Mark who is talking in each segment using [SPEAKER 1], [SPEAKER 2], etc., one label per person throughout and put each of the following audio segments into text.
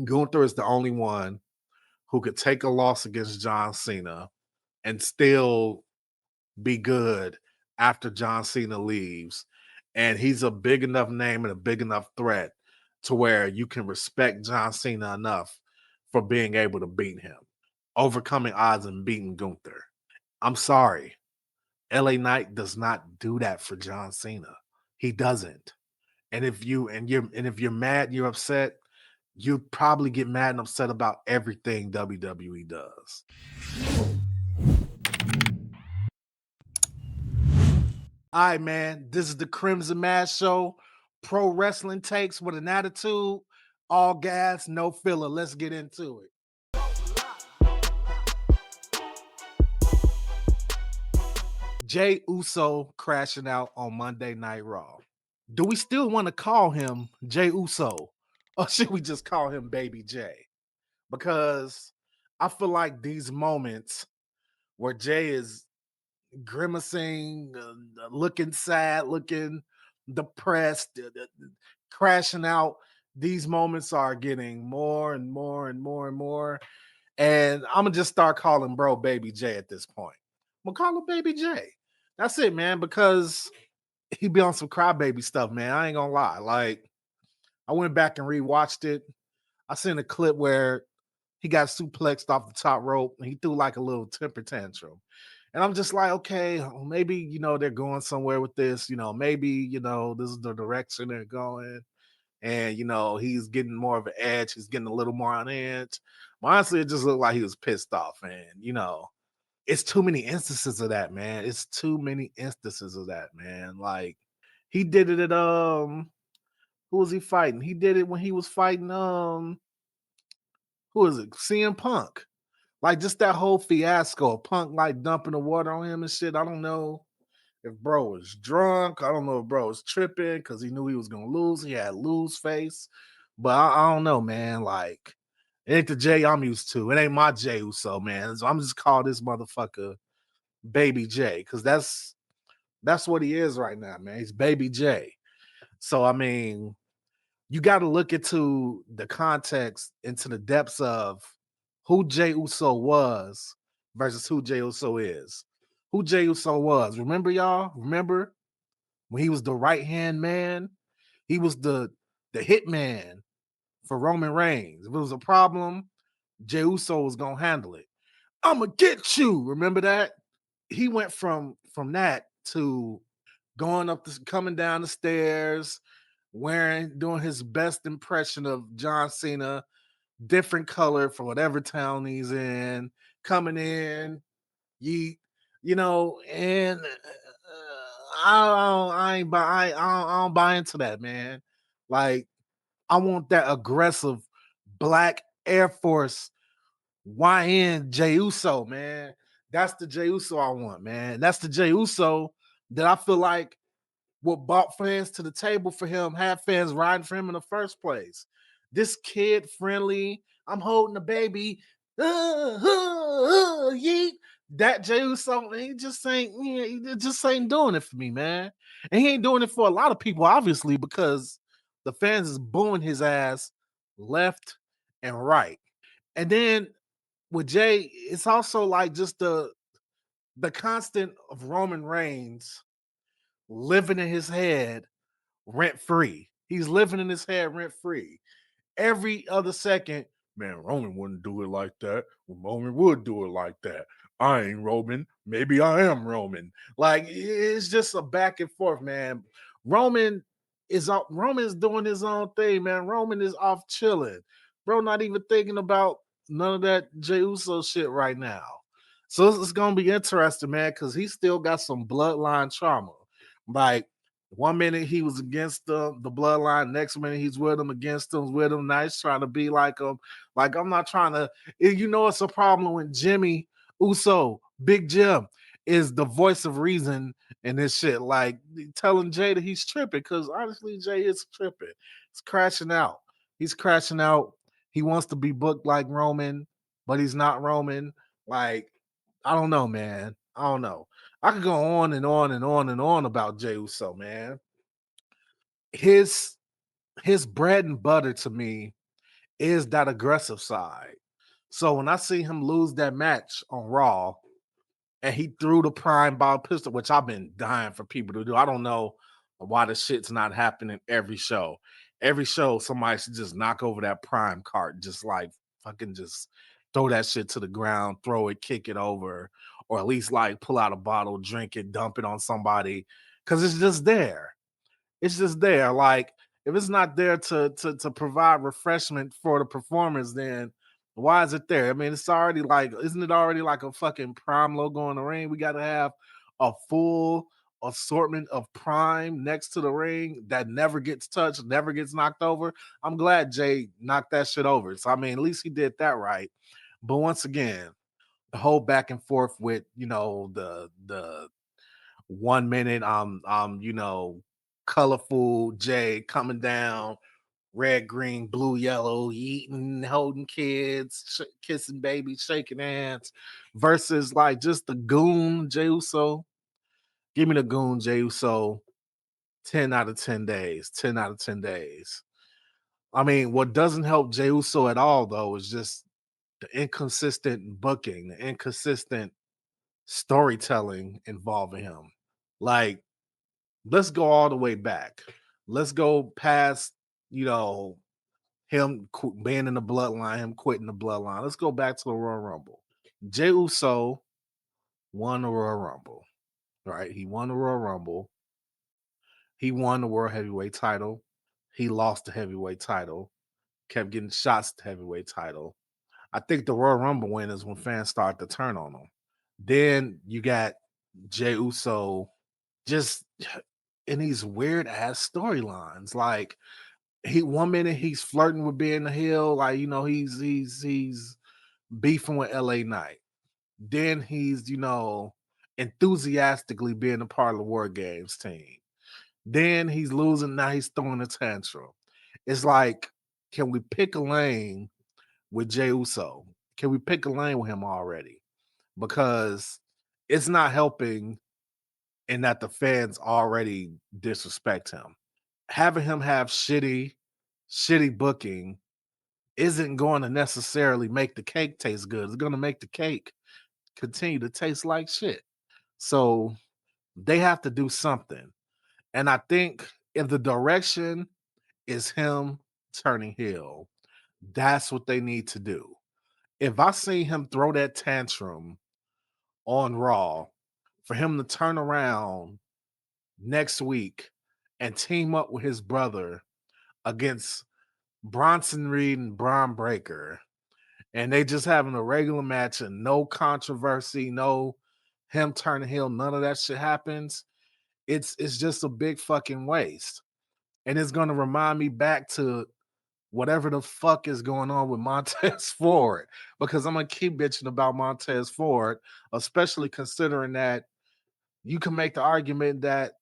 [SPEAKER 1] Gunther is the only one who could take a loss against John Cena and still be good after John Cena leaves. And he's a big enough name and a big enough threat to where you can respect John Cena enough for being able to beat him, overcoming odds and beating Gunther. I'm sorry. LA Knight does not do that for John Cena. He doesn't. And if you're mad, you're upset, you probably get mad and upset about everything WWE does. All right, man. This is the Crimson Mass Show. Pro wrestling takes with an attitude. All gas, no filler. Let's get into it. Jey Uso crashing out on Monday Night Raw. Do we still want to call him Jey Uso? Or should we just call him Baby Jey? Because I feel like these moments where Jey is grimacing, looking sad, looking depressed, crashing out, these moments are getting more and more and more and more. And I'm going to just start calling bro Baby Jey at this point. I'm going to call him Baby Jey. That's it, man, because he be on some crybaby stuff, man. I ain't going to lie. Like, I went back and rewatched it. I seen a clip where he got suplexed off the top rope and he threw like a little temper tantrum. And I'm just like, okay, maybe, they're going somewhere with this. Maybe, this is the direction they're going. And, he's getting more of an edge. He's getting a little more on edge. But honestly, it just looked like he was pissed off. And, it's too many instances of that, man. It's too many instances of that, man. Like, he did it at, who was he fighting? He did it when he was fighting, who is it? CM Punk. Like, just that whole fiasco, Punk like dumping the water on him and shit. I don't know if bro was drunk. I don't know if bro was tripping because he knew he was gonna lose. He had lose face, but I don't know, man. Like, it ain't the Jey I'm used to. It ain't my Jey Uso, man. So I'm just call this motherfucker Baby Jey because that's what he is right now, man. He's Baby Jey. So I mean, you got to look into the context, into the depths of who Jey Uso was versus who Jey Uso is. Who Jey Uso was. Remember, y'all? Remember when he was the right-hand man? He was the hitman for Roman Reigns. If it was a problem, Jey Uso was going to handle it. I'm going to get you. Remember that? He went from that to coming down the stairs, doing his best impression of John Cena, different color for whatever town he's in, coming in, and I don't buy into that, man. Like, I want that aggressive black Air Force YN Jey Uso, man. That's the Jey Uso I want, man. That's the Jey Uso that I feel like what brought fans to the table for him, had fans riding for him in the first place. This kid friendly, I'm holding a baby, yeet. That Jey Uso, he just ain't doing it for me, man. And he ain't doing it for a lot of people, obviously, because the fans is booing his ass left and right. And then with Jey, it's also like just the constant of Roman Reigns living in his head rent free. He's living in his head rent free. Every other second, man, Roman wouldn't do it like that. Roman would do it like that. I ain't Roman. Maybe I am Roman. Like, it's just a back and forth, man. Roman is doing his own thing, man. Roman is off chilling. Bro, not even thinking about none of that Jey Uso shit right now. So it's going to be interesting, man, because he still got some bloodline trauma. Like, 1 minute he was against the bloodline, next minute he's with him, against them, with him. Now he's trying to be like him. Like, I'm not trying to, it's a problem when Jimmy Uso, Big Jim, is the voice of reason in this shit. Like, telling Jey that he's tripping, because honestly, Jey is tripping. He's crashing out. He's crashing out. He wants to be booked like Roman, but he's not Roman. Like, I don't know, man. I don't know. I could go on and on and on and on about Jey Uso, man. His bread and butter to me is that aggressive side. So when I see him lose that match on Raw and he threw the prime ball pistol, which I've been dying for people to do. I don't know why the shit's not happening every show. Every show, somebody should just knock over that prime cart, just like fucking just throw that shit to the ground, throw it, kick it over, or at least like pull out a bottle, drink it, dump it on somebody, because it's just there. It's just there. Like if it's not there to provide refreshment for the performers, then why is it there? I mean, it's already like, isn't it already like a fucking prime logo in the ring? We got to have a full assortment of prime next to the ring that never gets touched, never gets knocked over. I'm glad Jay knocked that shit over. So I mean, at least he did that right. But once again, the whole back and forth with the 1 minute colorful Jay coming down, red, green, blue, yellow, eating, holding kids, kissing babies, shaking hands, versus like just the goon Jey Uso. Give me the goon Jey Uso 10 out of 10 days. 10 out of 10 days. I mean, what doesn't help Jey Uso at all, though, is just the inconsistent booking, the inconsistent storytelling involving him. Like, let's go all the way back. Let's go past, you know, him being in the bloodline, him quitting the bloodline. Let's go back to the Royal Rumble. Jey Uso won the Royal Rumble, right? He won the Royal Rumble. He won the World Heavyweight title. He lost the heavyweight title, kept getting shots at the heavyweight title. I think the Royal Rumble win is when fans start to turn on him. Then you got Jey Uso just in these weird ass storylines. Like he 1 minute he's flirting with being the heel, like he's beefing with LA Knight. Then he's enthusiastically being a part of the War Games team. Then he's losing, now he's throwing a tantrum. It's like, can we pick a lane with Jey Uso? Can we pick a lane with him already? Because it's not helping in that the fans already disrespect him. Having him have shitty booking isn't going to necessarily make the cake taste good. It's going to make the cake continue to taste like shit. So they have to do something. And I think if the direction is him turning heel, that's what they need to do. If I see him throw that tantrum on Raw, for him to turn around next week and team up with his brother against Bronson Reed and Braun Breaker, and they just having a regular match and no controversy, no him turning heel, none of that shit happens. It's just a big fucking waste. And it's gonna remind me back to whatever the fuck is going on with Montez Ford, because I'm gonna keep bitching about Montez Ford, especially considering that you can make the argument that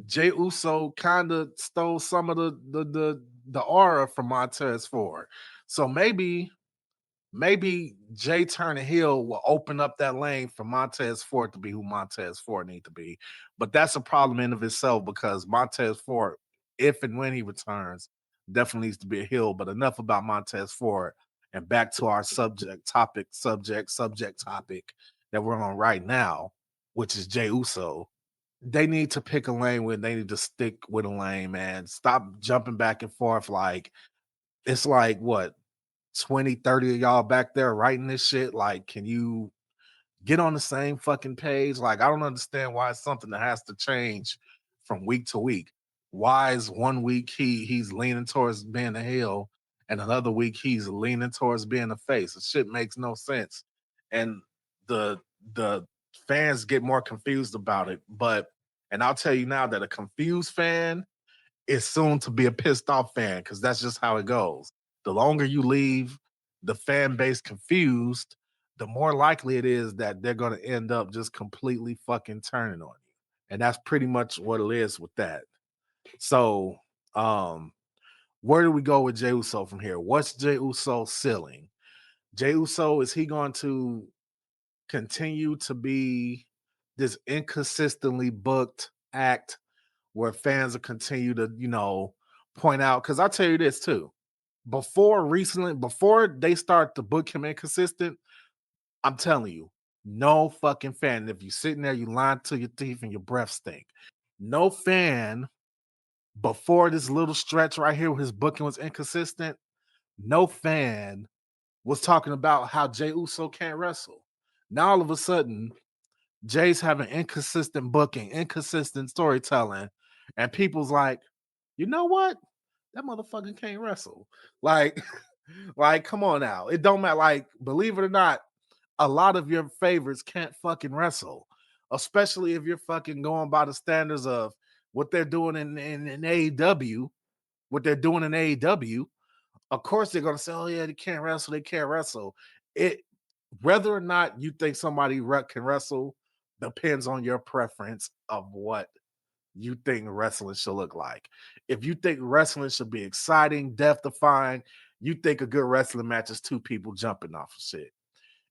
[SPEAKER 1] Jey Uso kind of stole some of the aura from Montez Ford. So maybe Jay turning heel will open up that lane for Montez Ford to be who Montez Ford need to be. But that's a problem in of itself, because Montez Ford, if and when he returns, definitely needs to be a heel. But enough about Montez Ford, and back to our subject topic that we're on right now, which is Jey Uso. They need to pick a lane where they need to stick with a lane, man. Stop jumping back and forth. Like, it's like what, 20, 30 of y'all back there writing this shit. Like, can you get on the same fucking page? Like, I don't understand why it's something that has to change from week to week. Why is 1 week he's leaning towards being a heel, and another week he's leaning towards being a face? The shit makes no sense. And the fans get more confused about it. And I'll tell you now that a confused fan is soon to be a pissed off fan, because that's just how it goes. The longer you leave the fan base confused, the more likely it is that they're going to end up just completely fucking turning on you. And that's pretty much what it is with that. So, where do we go with Jey Uso from here? What's Jey Uso's ceiling? Jey Uso, is he going to continue to be this inconsistently booked act where fans will continue to, point out? Because I'll tell you this too. before they start to book him inconsistent, I'm telling you, no fucking fan. If you're sitting there, you lying to your teeth and your breath stink. No fan before this little stretch right here where his booking was inconsistent, no fan was talking about how Jey Uso can't wrestle. Now all of a sudden, Jay's having inconsistent booking, inconsistent storytelling, and people's like, you know what? That motherfucker can't wrestle. Like, like, come on now. It don't matter. Like, believe it or not, a lot of your favorites can't fucking wrestle, especially if you're fucking going by the standards of what they're doing in AEW, what they're doing in AEW. Of course, they're gonna say, "Oh yeah, they can't wrestle. They can't wrestle." It whether or not you think somebody can wrestle depends on your preference of what you think wrestling should look like. If you think wrestling should be exciting, death defying, you think a good wrestling match is two people jumping off of shit.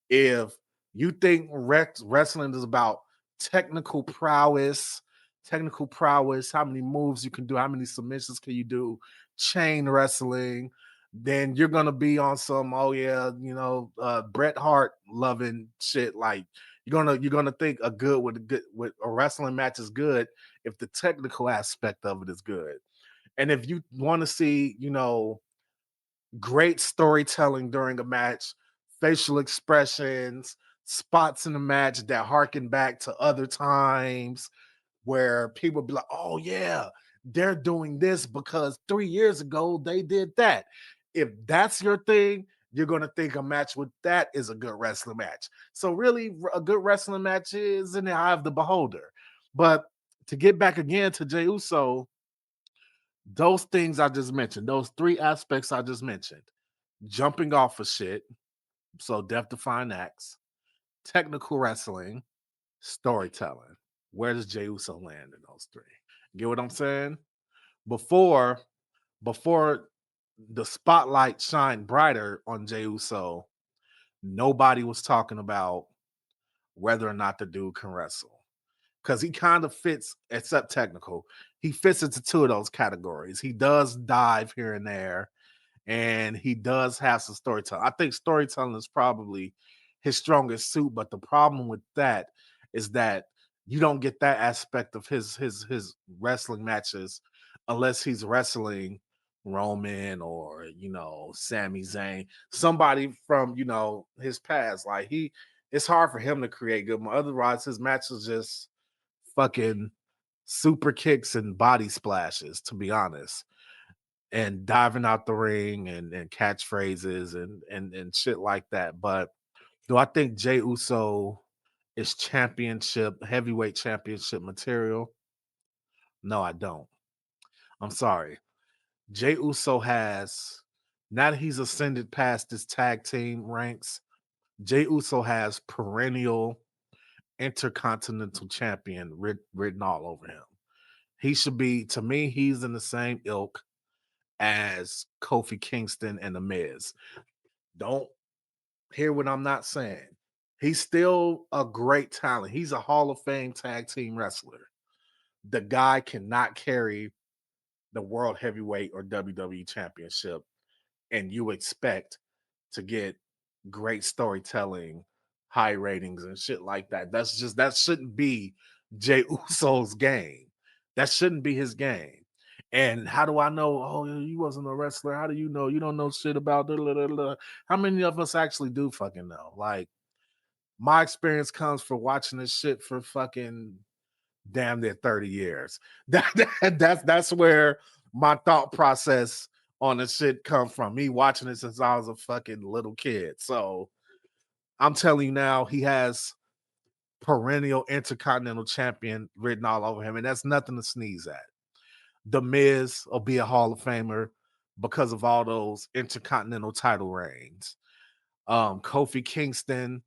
[SPEAKER 1] If you think wrestling is about technical prowess, how many moves you can do, how many submissions can you do, chain wrestling, then you're gonna be on some Bret Hart loving shit. Like you're gonna think with a wrestling match is good if the technical aspect of it is good. And if you want to see, great storytelling during a match, facial expressions, spots in the match that harken back to other times where people be like, oh, yeah, they're doing this because 3 years ago they did that. If that's your thing, you're going to think a match with that is a good wrestling match. So, really, a good wrestling match is in the eye of the beholder. But to get back again to Jey Uso, those things I just mentioned, those three aspects I just mentioned, jumping off of shit, so death defying acts, technical wrestling, storytelling. Where does Jey Uso land in those three? Get what I'm saying? Before before the spotlight shined brighter on Jey Uso, nobody was talking about whether or not the dude can wrestle. Because he kind of fits, except technical, he fits into two of those categories. He does dive here and there, and he does have some storytelling. I think storytelling is probably his strongest suit, but the problem with that is that you don't get that aspect of his wrestling matches unless he's wrestling Roman or Sami Zayn, somebody from his past. Like it's hard for him to create good. Otherwise, his matches just fucking super kicks and body splashes. To be honest, and diving out the ring and catchphrases and shit like that. But do I think Jey Uso is heavyweight championship material? No, I don't. I'm sorry. Jey Uso has, now that he's ascended past his tag team ranks, Jey Uso has perennial intercontinental champion written all over him. He should be, to me, he's in the same ilk as Kofi Kingston and The Miz. Don't hear what I'm not saying. He's still a great talent. He's a Hall of Fame tag team wrestler. The guy cannot carry the World Heavyweight or WWE Championship, and you expect to get great storytelling, high ratings, and shit like that. That shouldn't be Jey Uso's game. That shouldn't be his game. And how do I know? Oh, you wasn't a wrestler. How do you know? You don't know shit about. Blah, blah, blah, blah. How many of us actually do fucking know? Like my experience comes from watching this shit for fucking damn near 30 years. That's where my thought process on the shit come from. Me watching it since I was a fucking little kid. So I'm telling you now, he has perennial intercontinental champion written all over him, and that's nothing to sneeze at. The Miz will be a Hall of Famer because of all those intercontinental title reigns. Kofi Kingston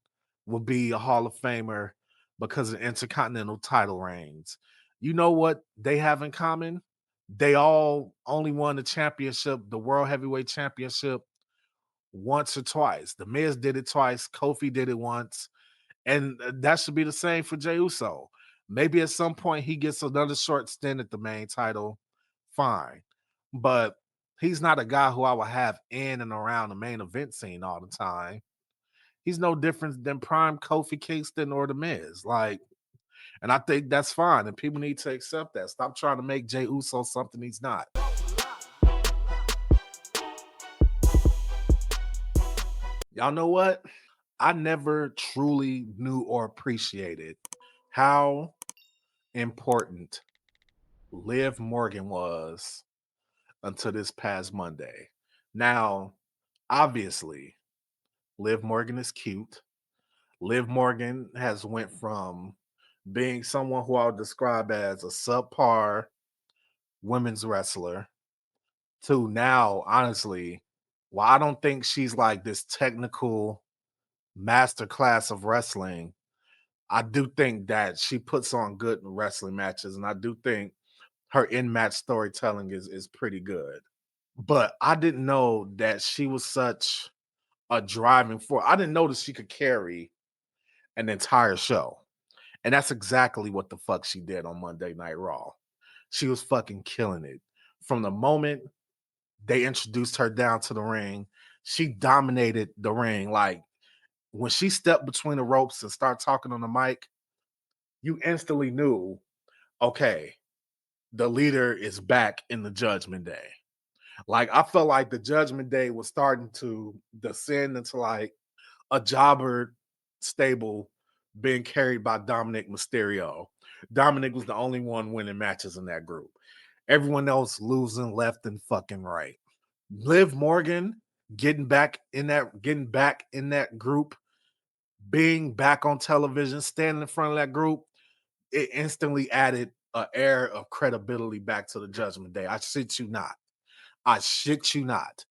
[SPEAKER 1] will be a Hall of Famer because of intercontinental title reigns. You know what they have in common? They all only won the championship, the World Heavyweight Championship, once or twice. The Miz did it twice. Kofi did it once. And that should be the same for Jey Uso. Maybe at some point he gets another short stint at the main title. Fine. But He's not a guy who I would have in and around the main event scene all the time. He's no different than prime Kofi Kingston or The Miz. Like, and I think that's fine. And people need to accept that. Stop trying to make Jey Uso something he's not. Y'all know what? I never truly knew or appreciated how important Liv Morgan was until this past Monday. Now, obviously, Liv Morgan is cute. Liv Morgan has went from being someone who I would describe as a subpar women's wrestler to now, honestly, while I don't think she's like this technical masterclass of wrestling, I do think that she puts on good wrestling matches, and I do think her in-match storytelling is pretty good. But I didn't know that she was such a driving force. I didn't know that she could carry an entire show. And that's exactly what the fuck she did on Monday Night Raw. She was fucking killing it. From the moment they introduced her down to the ring, she dominated the ring. Like, when she stepped between the ropes and started talking on the mic, you instantly knew, okay, the leader is back in the Judgment Day. Like, I felt like the Judgment Day was starting to descend into like a jobber stable being carried by Dominic Mysterio. Dominic was the only one winning matches in that group. Everyone else losing left and fucking right. Liv Morgan getting back in that group, being back on television, standing in front of that group, it instantly added an air of credibility back to the Judgment Day. I shit you not. I shit you not.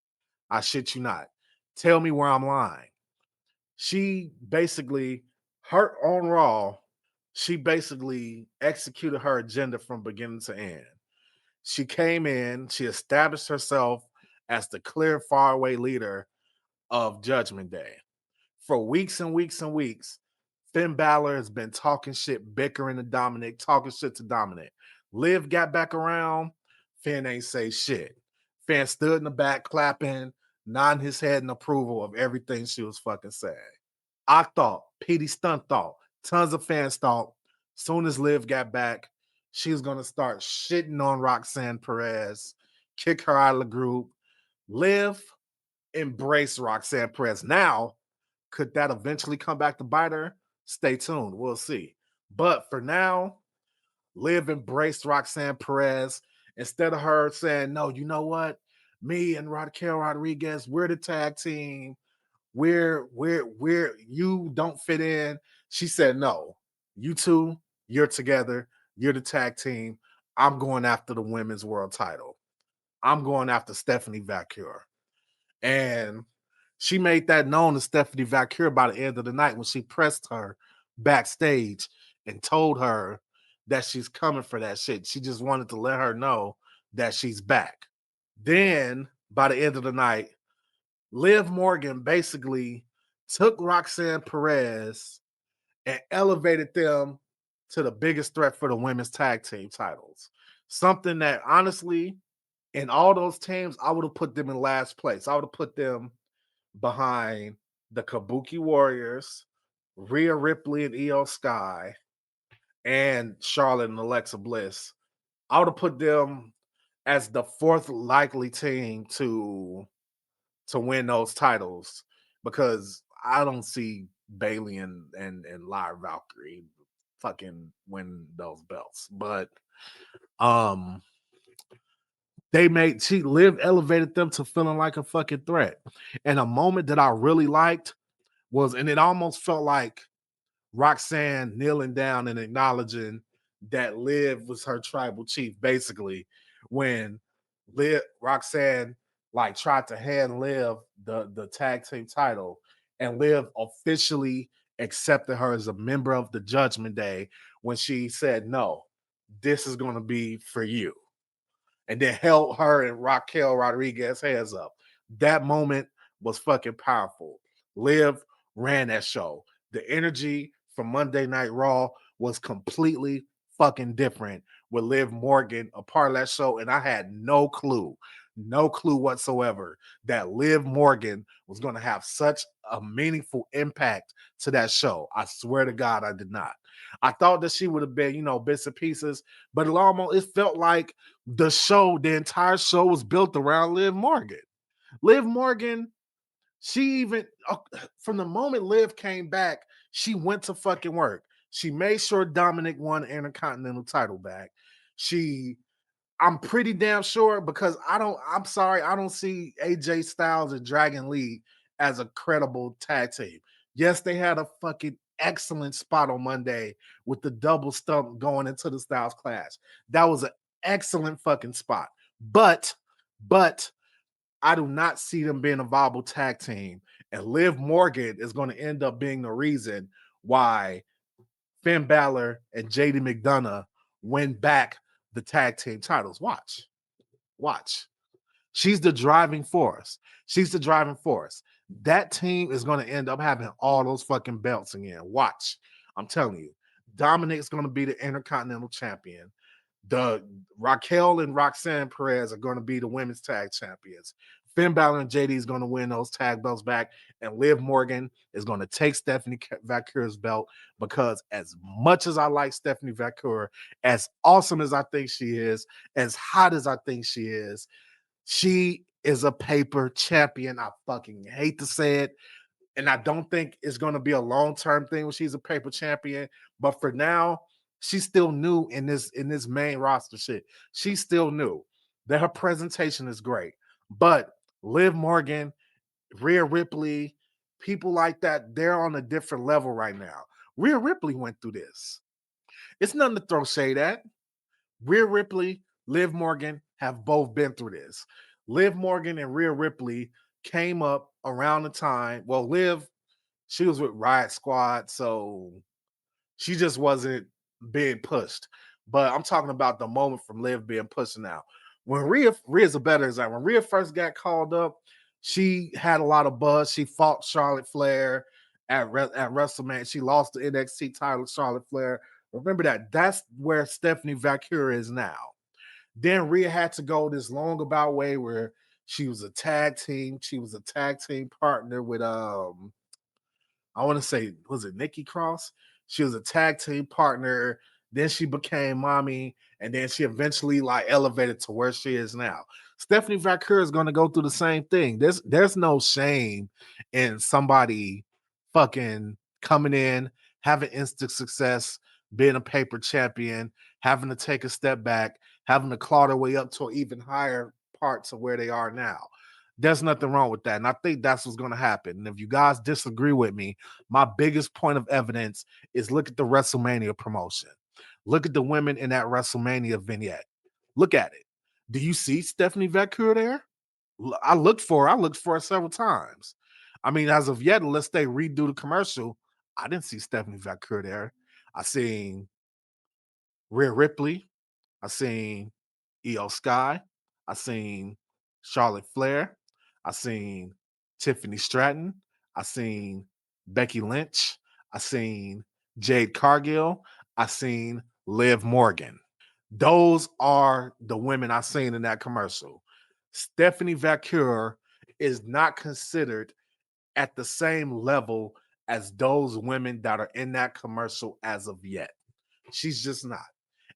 [SPEAKER 1] I shit you not. Tell me where I'm lying. She basically, her on Raw, she basically executed her agenda from beginning to end. She came in, she established herself as the clear faraway leader of Judgment Day. For weeks and weeks and weeks, Finn Balor has been talking shit, bickering to Dominic, talking shit to Dominic. Liv got back around, Finn ain't say shit. Finn stood in the back clapping, nodding his head in approval of everything she was fucking saying. I thought, Petey Stunt thought, tons of fans thought, soon as Liv got back, she was going to start shitting on Roxanne Perez, kick her out of the group. Liv embraced Roxanne Perez. Now, could that eventually come back to bite her? Stay tuned. We'll see. But for now, Liv embraced Roxanne Perez. Instead of her saying, no, you know what? Me and Raquel Rodriguez, we're the tag team. We're you don't fit in. She said, no, you two, you're together. You're the tag team. I'm going after the women's world title. I'm going after Stephanie Vaquer. And she made that known to Stephanie Vaquer by the end of the night when she pressed her backstage and told her that she's coming for that shit. She just wanted to let her know that she's back. Then by the end of the night, Liv Morgan basically took Roxanne Perez and elevated them to the biggest threat for the women's tag team titles. Something that honestly, in all those teams, I would have put them in last place. I would have put them behind the Kabuki Warriors, Rhea Ripley and Io Sky, and Charlotte and Alexa Bliss. I would have put them as the fourth likely team to win those titles because I don't see Bailey and Lyra Valkyrie fucking win those belts. But she elevated them to feeling like a fucking threat. And a moment that I really liked was, and it almost felt like Roxanne kneeling down and acknowledging that Liv was her tribal chief, basically, when Roxanne like tried to hand Liv the tag team title, and Liv officially accepted her as a member of the Judgment Day when she said, no, this is going to be for you. And then held her and Raquel Rodriguez hands up. That moment was fucking powerful. Liv ran that show. The energy from Monday Night Raw was completely fucking different with Liv Morgan a part of that show, and I had no clue no clue whatsoever that Liv Morgan was going to have such a meaningful impact to that show. I swear to God, I did not. I thought that she would have been, bits and pieces, but it felt like the entire show was built around Liv Morgan. Liv Morgan, she even from the moment Liv came back, she went to fucking work. She made sure Dominic won the Intercontinental title back. I'm pretty damn sure because I'm sorry, I don't see AJ Styles and Dragon Lee as a credible tag team. Yes, they had a fucking excellent spot on Monday with the double stump going into the Styles Clash. That was an excellent fucking spot. But I do not see them being a viable tag team. And Liv Morgan is going to end up being the reason why Finn Balor and JD McDonough win back the tag team titles. Watch. She's the driving force. That team is going to end up having all those fucking belts again. Watch. I'm telling you. Dominic's going to be the Intercontinental Champion. The Raquel and Roxanne Perez are going to be the women's tag champions. Finn Balor and JD is going to win those tag belts back, and Liv Morgan is going to take Stephanie Vaquer's belt because as much as I like Stephanie Vaquer, as awesome as I think she is, as hot as I think she is a paper champion. I fucking hate to say it, and I don't think it's going to be a long-term thing when she's a paper champion, but for now, she's still new in this main roster shit. She's still new. That her presentation is great. But Liv Morgan, Rhea Ripley, people like that, they're on a different level right now. Rhea Ripley went through this. It's nothing to throw shade at. Rhea Ripley, Liv Morgan have both been through this. Liv Morgan and Rhea Ripley came up around the time. Well, Liv, she was with Riot Squad, so she just wasn't being pushed. But I'm talking about the moment from Liv being pushed now. When Rhea's a better example. When Rhea first got called up, she had a lot of buzz. She fought Charlotte Flair at WrestleMania. She lost the NXT title to Charlotte Flair. Remember that. That's where Stephanie Vaquer is now. Then Rhea had to go this long about way where she was a tag team. She was a tag team partner with I want to say, was it Nikki Cross? She was a tag team partner. Then she became mommy, and then she eventually elevated to where she is now. Stephanie Vaquer is going to go through the same thing. There's no shame in somebody fucking coming in, having instant success, being a paper champion, having to take a step back, having to claw their way up to even higher parts of where they are now. There's nothing wrong with that. And I think that's what's going to happen. And if you guys disagree with me, my biggest point of evidence is look at the WrestleMania promotion. Look at the women in that WrestleMania vignette. Look at it. Do you see Stephanie Vaquer there? I looked for her several times. I mean, as of yet, unless they redo the commercial, I didn't see Stephanie Vaquer there. I seen Rhea Ripley. I seen Io Sky. I seen Charlotte Flair. I seen Tiffany Stratton. I seen Becky Lynch. I seen Jade Cargill. I seen Liv Morgan. Those are the women I seen in that commercial. Stephanie Vaquer is not considered at the same level as those women that are in that commercial as of yet. She's just not.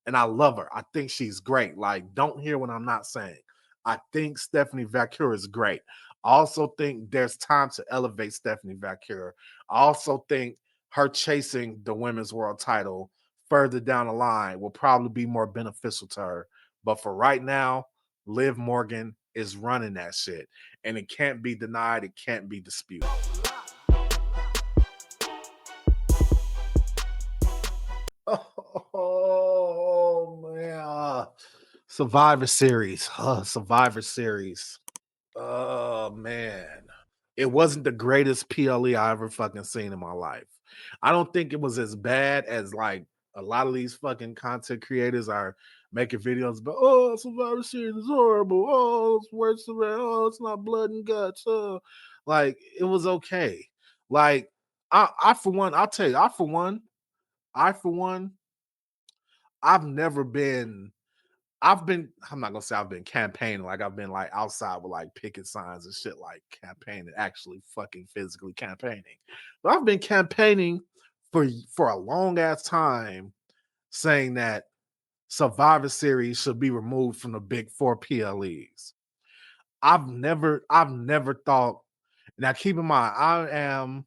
[SPEAKER 1] And I love her. I think she's great. Don't hear what I'm not saying. I think Stephanie Vaquer is great. I also think there's time to elevate Stephanie Vaquer. I also think her chasing the women's world title further down the line will probably be more beneficial to her. But for right now, Liv Morgan is running that shit. And it can't be denied. It can't be disputed. Oh man. Survivor Series. Survivor Series. Oh man. It wasn't the greatest PLE I ever fucking seen in my life. I don't think it was as bad as a lot of these fucking content creators are making videos about, oh, Survivor Series is horrible. Oh, it's worse than that. Oh, it's not blood and guts. Oh. It was okay. I for one, I'll tell you, I for one, I've never been I'm not gonna say I've been campaigning, like I've been like outside with like picket signs and shit, like campaigning, actually fucking physically campaigning. But I've been campaigning for a long ass time saying that Survivor Series should be removed from the big four PLEs. I've never thought. Now keep in mind, I am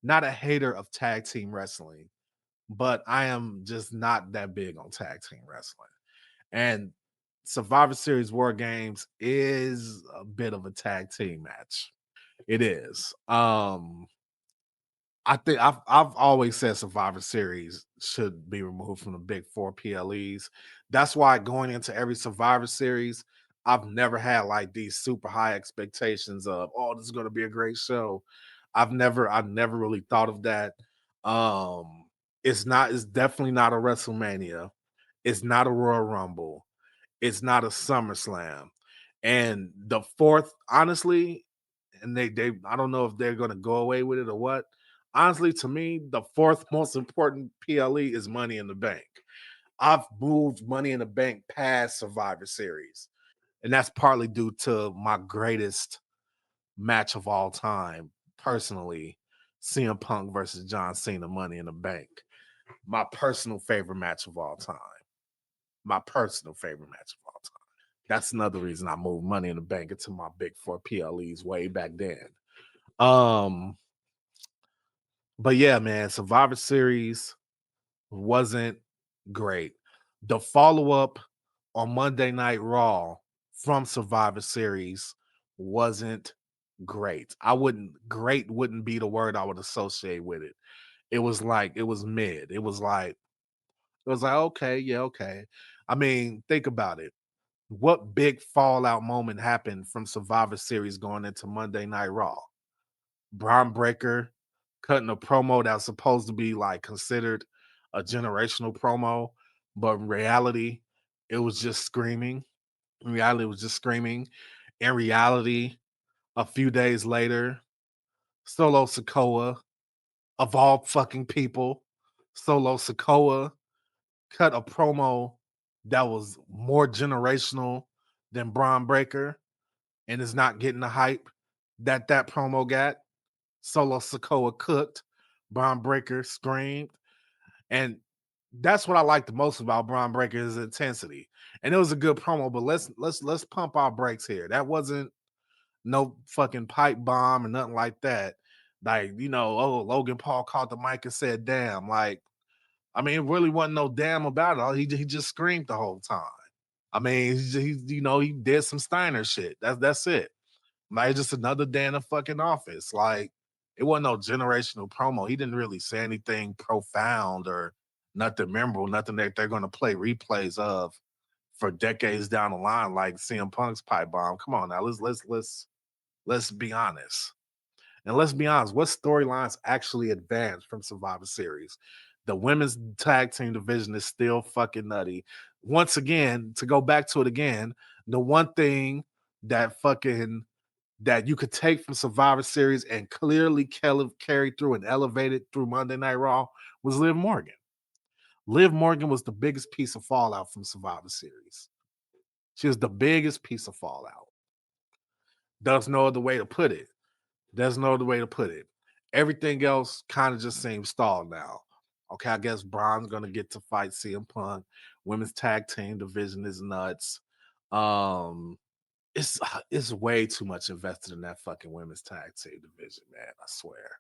[SPEAKER 1] not a hater of tag team wrestling, but I am just not that big on tag team wrestling. And Survivor Series War Games is a bit of a tag team match. It is. I think I've always said Survivor Series should be removed from the big four PLEs. That's why going into every Survivor Series, I've never had like these super high expectations of, oh, this is gonna be a great show. I've never really thought of that. Um, it's definitely not a WrestleMania. It's not a Royal Rumble. It's not a SummerSlam. And the fourth, honestly, and they I don't know if they're gonna go away with it or what. Honestly, to me, the fourth most important PLE is Money in the Bank. I've moved Money in the Bank past Survivor Series, and that's partly due to my greatest match of all time, personally, CM Punk versus John Cena, Money in the Bank. My personal favorite match of all time. My personal favorite match of all time. That's another reason I moved Money in the Bank into my big four PLEs way back then. Um, but yeah, man, Survivor Series wasn't great. The follow-up on Monday Night Raw from Survivor Series wasn't great. Great wouldn't be the word I would associate with it. It was mid. It was like, okay, yeah, okay. I mean, think about it. What big fallout moment happened from Survivor Series going into Monday Night Raw? Braun Breaker cutting a promo that's supposed to be like considered a generational promo, but in reality, it was just screaming. In reality, it was just screaming. In reality, a few days later, Solo Sokoa, of all fucking people, Solo Sokoa cut a promo that was more generational than Braun Breaker and is not getting the hype that promo got. Solo Sokoa cooked, Braun Breaker screamed, and that's what I like the most about Braun Breaker is intensity. And it was a good promo, but let's pump our brakes here. That wasn't no fucking pipe bomb or nothing like that. Like, oh, Logan Paul caught the mic and said, damn. Like, I mean, it really wasn't no damn about it. He just screamed the whole time. I mean, he did some Steiner shit. That's it. Like, just another day in the fucking office. Like, it wasn't no generational promo. He didn't really say anything profound or nothing memorable, nothing that they're going to play replays of for decades down the line, like CM Punk's pipe bomb. Come on now, let's be honest. And let's be honest, what storylines actually advanced from Survivor Series? The women's tag team division is still fucking nutty. Once again, to go back to it again, the one thing that fucking that you could take from Survivor Series and clearly carry through and elevate it through Monday Night Raw was Liv Morgan. Liv Morgan was the biggest piece of fallout from Survivor Series. She was the biggest piece of fallout. There's no other way to put it. There's no other way to put it. Everything else kind of just seems stalled now. Okay, I guess Braun's gonna get to fight CM Punk. Women's tag team division is nuts. Um, it's way too much invested in that fucking women's tag team division, man. I swear.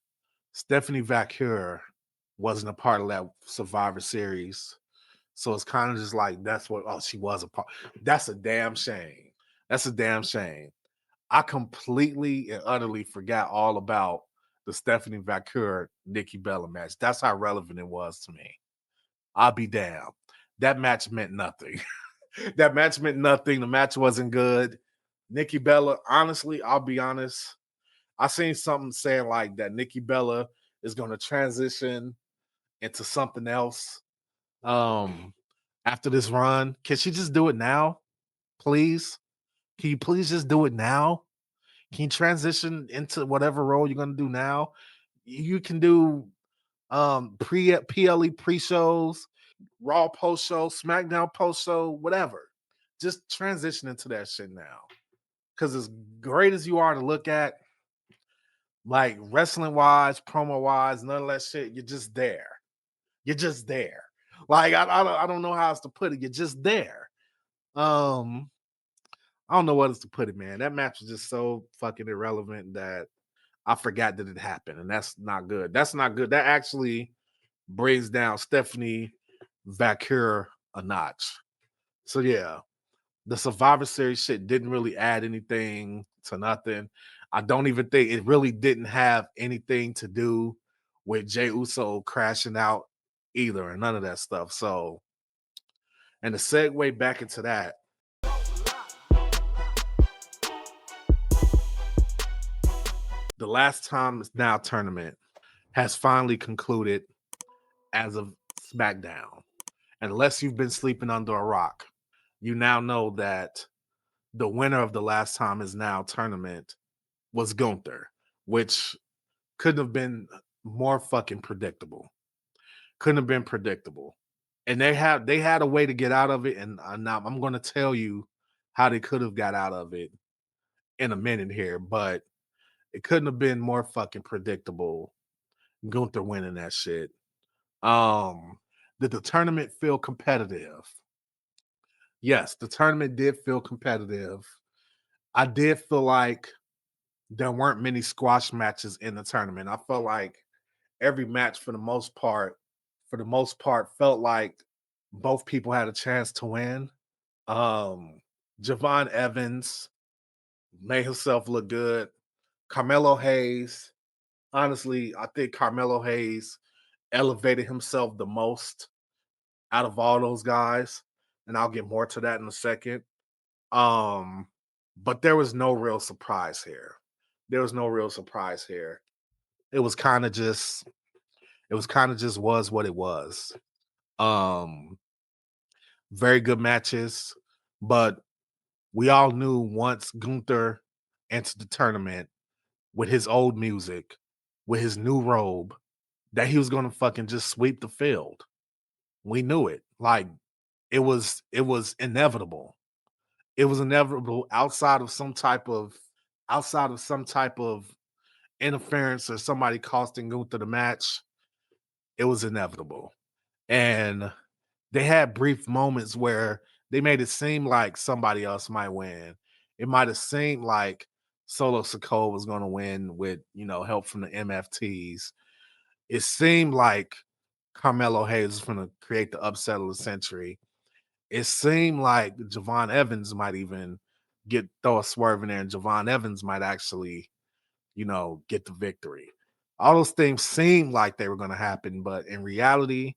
[SPEAKER 1] Stephanie Vaquer wasn't a part of that Survivor Series. So it's kind of just like that's what she was a part. That's a damn shame. That's a damn shame. I completely and utterly forgot all about the Stephanie Vaquer Nikki Bella match. That's how relevant it was to me. I'll be damned. That match meant nothing. That match meant nothing. The match wasn't good. Nikki Bella, honestly, I'll be honest. I seen something saying like that Nikki Bella is going to transition into something else um after this run. Can she just do it now? Please? Can you please just do it now? Can you transition into whatever role you're gonna do now? You can do pre PLE pre-shows, Raw post show, SmackDown post show, whatever. Just transition into that shit now. Because as great as you are to look at, like wrestling wise, promo wise, none of that shit, you're just there. You're just there. Like I don't know how else to put it. You're just there. Um, I don't know what else to put it, man. That match was just so fucking irrelevant that I forgot that it happened, and that's not good. That's not good. That actually brings down Stephanie Vaquer a notch. So yeah, the Survivor Series shit didn't really add anything to nothing. I don't even think it really didn't have anything to do with Jey Uso crashing out either, and none of that stuff. So, and to segue back into that, the last time now tournament has finally concluded as of SmackDown. Unless you've been sleeping under a rock, you now know that the winner of the last time is now tournament was Gunther, which couldn't have been more fucking predictable. Couldn't have been predictable. And they had a way to get out of it, and now I'm going to tell you how they could have got out of it in a minute here, but it couldn't have been more fucking predictable. Gunther winning that shit. Um, did the tournament feel competitive? Yes, the tournament did feel competitive. I did feel like there weren't many squash matches in the tournament. I felt like every match for the most part, felt like both people had a chance to win. Um, Javon Evans made himself look good. Carmelo Hayes, honestly, I think Carmelo Hayes elevated himself the most out of all those guys, and I'll get more to that in a second. Um, but there was no real surprise here. There was no real surprise here. It was kind of just was what it was. Um, very good matches, but we all knew once Gunther entered the tournament with his old music, with his new robe, that he was gonna fucking just sweep the field. We knew it. Like it was inevitable. It was inevitable outside of some type of interference or somebody costing Gunther the match. It was inevitable. And they had brief moments where they made it seem like somebody else might win. It might have seemed like Solo Sikoa was going to win with, help from the MFTs. It seemed like Carmelo Hayes was going to create the upset of the century. It seemed like Javon Evans might even throw a swerve in there, and Javon Evans might actually, get the victory. All those things seemed like they were going to happen, but in reality,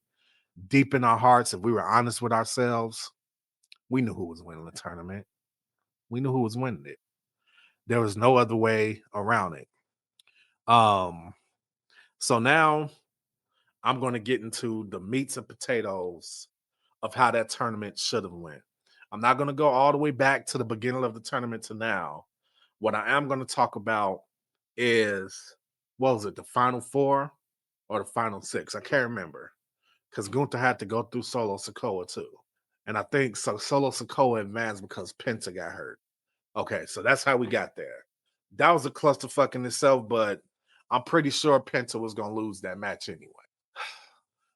[SPEAKER 1] deep in our hearts, if we were honest with ourselves, we knew who was winning the tournament. We knew who was winning it. There was no other way around it. So now I'm going to get into the meats and potatoes of how that tournament should have went. I'm not going to go all the way back to the beginning of the tournament to now. What I am going to talk about is, what was it, the final four or the final six? I can't remember, because Gunther had to go through Solo Sikoa too. And I think Solo Sikoa advanced because Penta got hurt. Okay, so that's how we got there. That was a clusterfuck in itself, but I'm pretty sure Penta was going to lose that match anyway.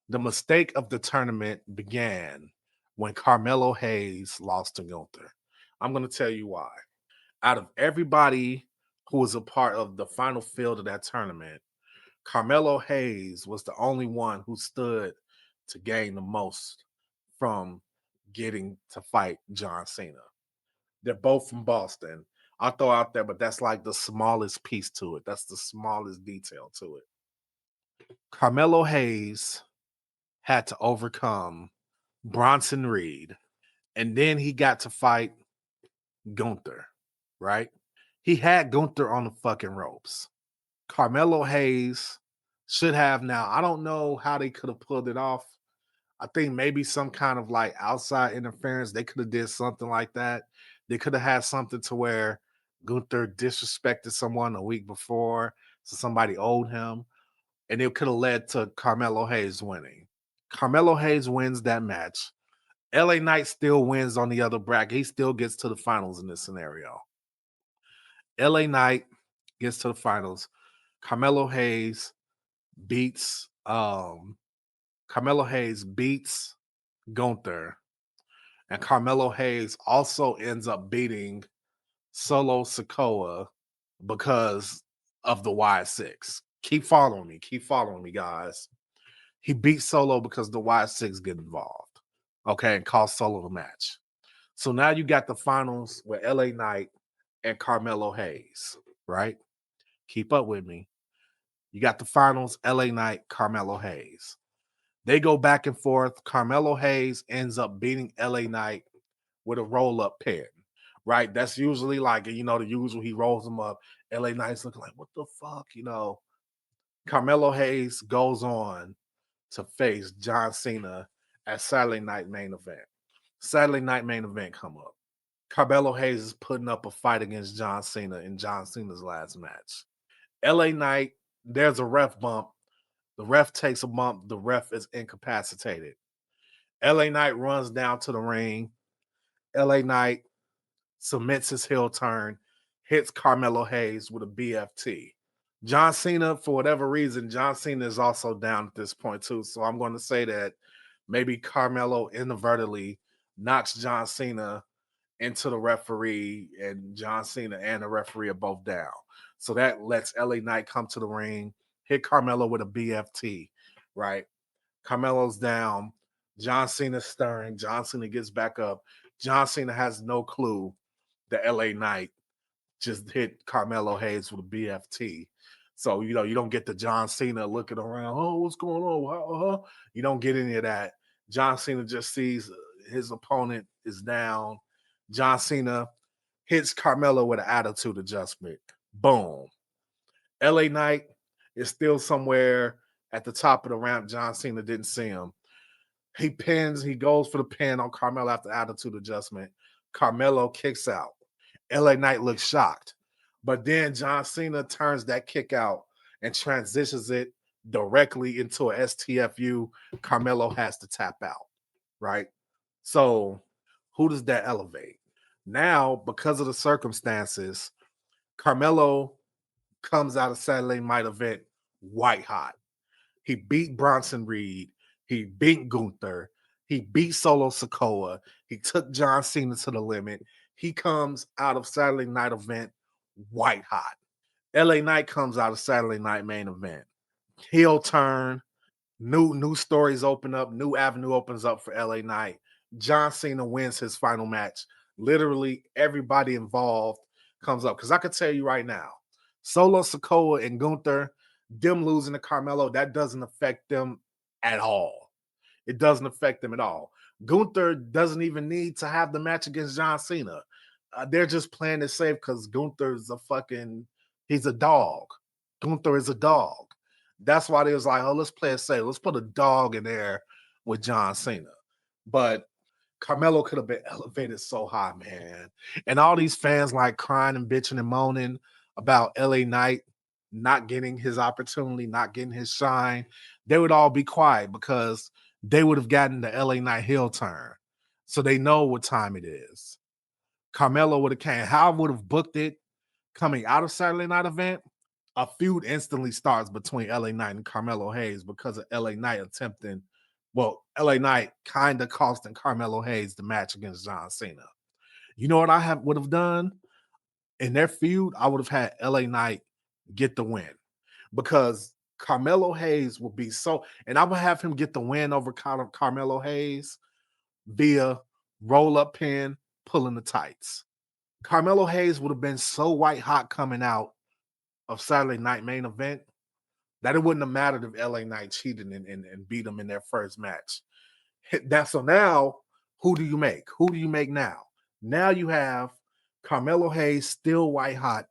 [SPEAKER 1] The mistake of the tournament began when Carmelo Hayes lost to Gunther. I'm going to tell you why. Out of everybody who was a part of the final field of that tournament, Carmelo Hayes was the only one who stood to gain the most from getting to fight John Cena. They're both from Boston. I'll throw out there, but that's like the smallest piece to it. That's the smallest detail to it. Carmelo Hayes had to overcome Bronson Reed, and then he got to fight Gunther, right? He had Gunther on the fucking ropes. Carmelo Hayes should have now. I don't know how they could have pulled it off. I think maybe some kind of like outside interference. They could have did something like that. They could have had something to where Gunther disrespected someone a week before, so somebody owed him, and it could have led to Carmelo Hayes winning. Carmelo Hayes wins that match, LA Knight still wins on the other bracket. He still gets to the finals in this scenario. LA Knight gets to the finals. Carmelo Hayes beats Gunther, and Carmelo Hayes also ends up beating Solo Sikoa because of the Y6. Keep following me, guys. He beat Solo because the Y6 get involved, okay, and cost Solo the match. So now you got the finals with LA Knight and Carmelo Hayes, right? Keep up with me. You got the finals, LA Knight, Carmelo Hayes. They go back and forth. Carmelo Hayes ends up beating LA Knight with a roll-up pin, right? That's usually like, the usual, he rolls him up. LA Knight's looking like, what the fuck, Carmelo Hayes goes on to face John Cena at Saturday Night Main Event. Saturday Night Main Event come up. Carmelo Hayes is putting up a fight against John Cena in John Cena's last match. LA Knight, there's a ref bump. The ref takes a bump. The ref is incapacitated. LA Knight runs down to the ring. LA Knight submits his heel turn, hits Carmelo Hayes with a BFT. John Cena, for whatever reason, John Cena is also down at this point too. So I'm going to say that maybe Carmelo inadvertently knocks John Cena into the referee, and John Cena and the referee are both down. So that lets LA Knight come to the ring, hit Carmelo with a BFT, right? Carmelo's down. John Cena's stirring. John Cena gets back up. John Cena has no clue that LA Knight just hit Carmelo Hayes with a BFT. So, you don't get the John Cena looking around, oh, what's going on? You don't get any of that. John Cena just sees his opponent is down. John Cena hits Carmelo with an attitude adjustment. Boom. LA Knight is still somewhere at the top of the ramp. John Cena didn't see him. He goes for the pin on Carmelo after attitude adjustment. Carmelo kicks out. LA Knight looks shocked. But then John Cena turns that kick out and transitions it directly into a STFU. Carmelo has to tap out, right? So who does that elevate? Now, because of the circumstances, Carmelo comes out of Saturday Night Event white hot. He beat Bronson Reed. He beat Gunther. He beat Solo Sikoa. He took John Cena to the limit. He comes out of Saturday Night Event white hot. LA Knight comes out of Saturday Night Main Event. Heel turn. New stories open up. New avenue opens up for LA Knight. John Cena wins his final match. Literally everybody involved comes up. Because I could tell you right now, Solo Sikoa and Gunther, them losing to Carmelo, that doesn't affect them at all. It doesn't affect them at all. Gunther doesn't even need to have the match against John Cena. They're just playing it safe because Gunther's he's a dog. Gunther is a dog. That's why they was like, oh, let's play it safe. Let's put a dog in there with John Cena. But Carmelo could have been elevated so high, man. And all these fans like crying and bitching and moaning about LA Knight not getting his opportunity, not getting his shine, they would all be quiet because they would have gotten the LA Knight heel turn. So they know what time it is. Carmelo would have came. How would have booked it coming out of Saturday Night Event? A feud instantly starts between LA Knight and Carmelo Hayes because of LA Knight LA Knight kind of costing Carmelo Hayes the match against John Cena. You know what I would have done? In their feud, I would have had LA Knight get the win because Carmelo Hayes would be and I would have him get the win over Carmelo Hayes via roll-up pin, pulling the tights. Carmelo Hayes would have been so white hot coming out of Saturday Night Main Event that it wouldn't have mattered if LA Knight cheated and beat him in their first match. So now, who do you make? Who do you make now? Now you have Carmelo Hayes still white hot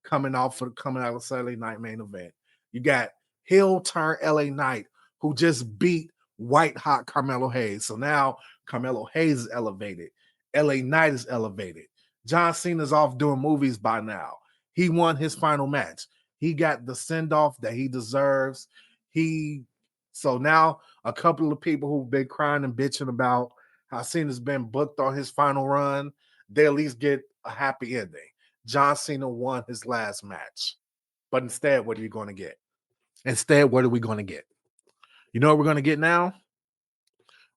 [SPEAKER 1] coming out of Saturday Night Main Event. You got heel turn LA Knight who just beat white hot Carmelo Hayes. So now Carmelo Hayes is elevated. LA Knight is elevated. John Cena's off doing movies by now. He won his final match. He got the send-off that he deserves. So now a couple of people who've been crying and bitching about how Cena's been booked on his final run, they at least get a happy ending. John Cena won his last match. But instead, what are you going to get? Instead, what are we going to get? You know what we're going to get now?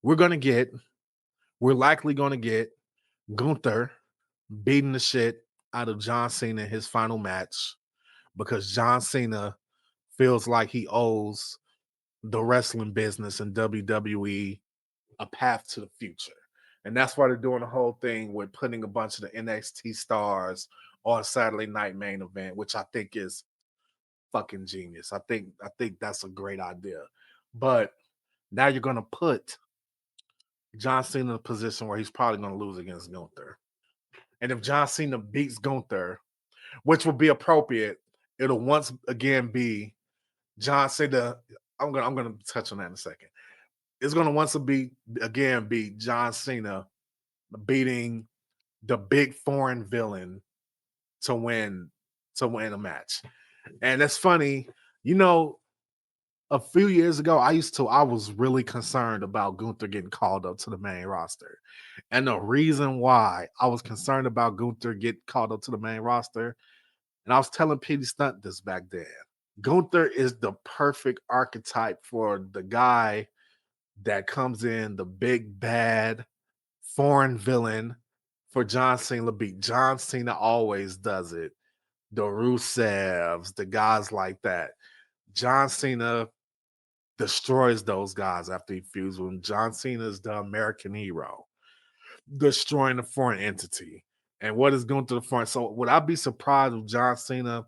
[SPEAKER 1] We're likely going to get Gunther beating the shit out of John Cena in his final match because John Cena feels like he owes the wrestling business and WWE a path to the future. And that's why they're doing the whole thing with putting a bunch of the NXT stars on Saturday night main event, which I think is fucking genius. I think that's a great idea. But now you're gonna put John Cena in a position where he's probably gonna lose against Gunther. And if John Cena beats Gunther, which will be appropriate, it'll once again be John Cena. I'm gonna touch on that in a second. It's gonna be John Cena beating the big foreign villain to win a match. And that's funny, you know, a few years ago, I was really concerned about Gunther getting called up to the main roster. And the reason why I was concerned about Gunther getting called up to the main roster, and I was telling Petey Stunt this back then. Gunther is the perfect archetype for the guy that comes in, the big bad foreign villain for John Cena to beat. John Cena always does it. The Rusevs, the guys like that. John Cena destroys those guys after he feuds with them. John Cena is the American hero, destroying the foreign entity. And what is going to the foreign? So would I be surprised if John Cena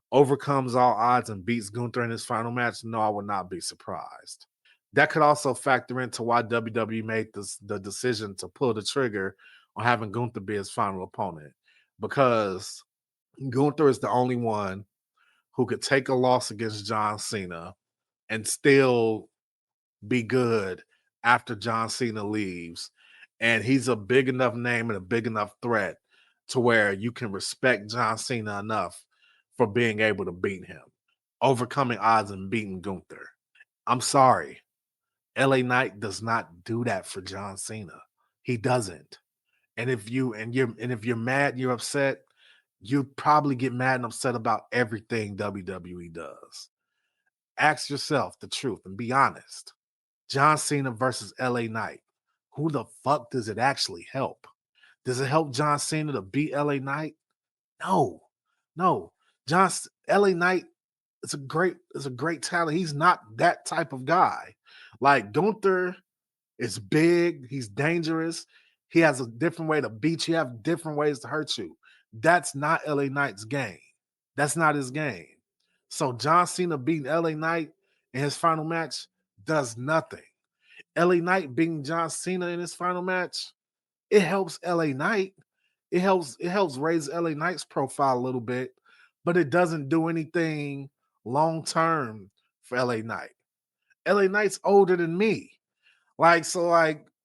[SPEAKER 1] overcomes all odds and beats Gunther in his final match? No, I would not be surprised. That could also factor into why WWE made the decision to pull the trigger on having Gunther be his final opponent, because Gunther is the only one who could take a loss against John Cena and still be good after John Cena leaves. And he's a big enough name and a big enough threat to where you can respect John Cena enough for being able to beat him, overcoming odds and beating Gunther. I'm sorry. LA Knight does not do that for John Cena. He doesn't. And if you're mad, you're upset, you probably get mad and upset about everything WWE does. Ask yourself the truth and be honest. John Cena versus LA Knight. Who the fuck does it actually help? Does it help John Cena to beat LA Knight? No. No. LA Knight is a great talent. He's not that type of guy. Like Gunther is big, he's dangerous. He has a different way to beat you, have different ways to hurt you. That's not LA Knight's game. That's not his game. So John Cena beating LA Knight in his final match does nothing. LA Knight beating John Cena in his final match, it helps LA Knight. It helps raise LA Knight's profile a little bit, but it doesn't do anything long term for LA Knight. LA Knight's older than me. Like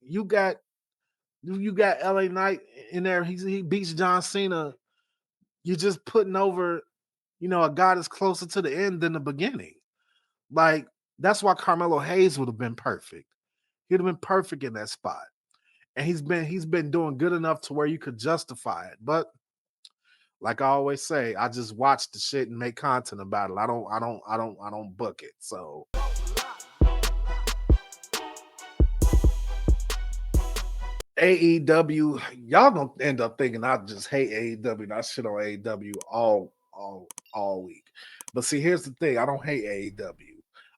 [SPEAKER 1] you got LA Knight in there. He beats John Cena. You're just putting over, a guy that's closer to the end than the beginning. Like, that's why Carmelo Hayes would have been perfect. He'd have been perfect in that spot. And he's been doing good enough to where you could justify it. But like I always say, I just watch the shit and make content about it. I don't book it. So AEW, y'all gonna end up thinking I just hate AEW and I shit on AEW all week. But see, here's the thing: I don't hate AEW.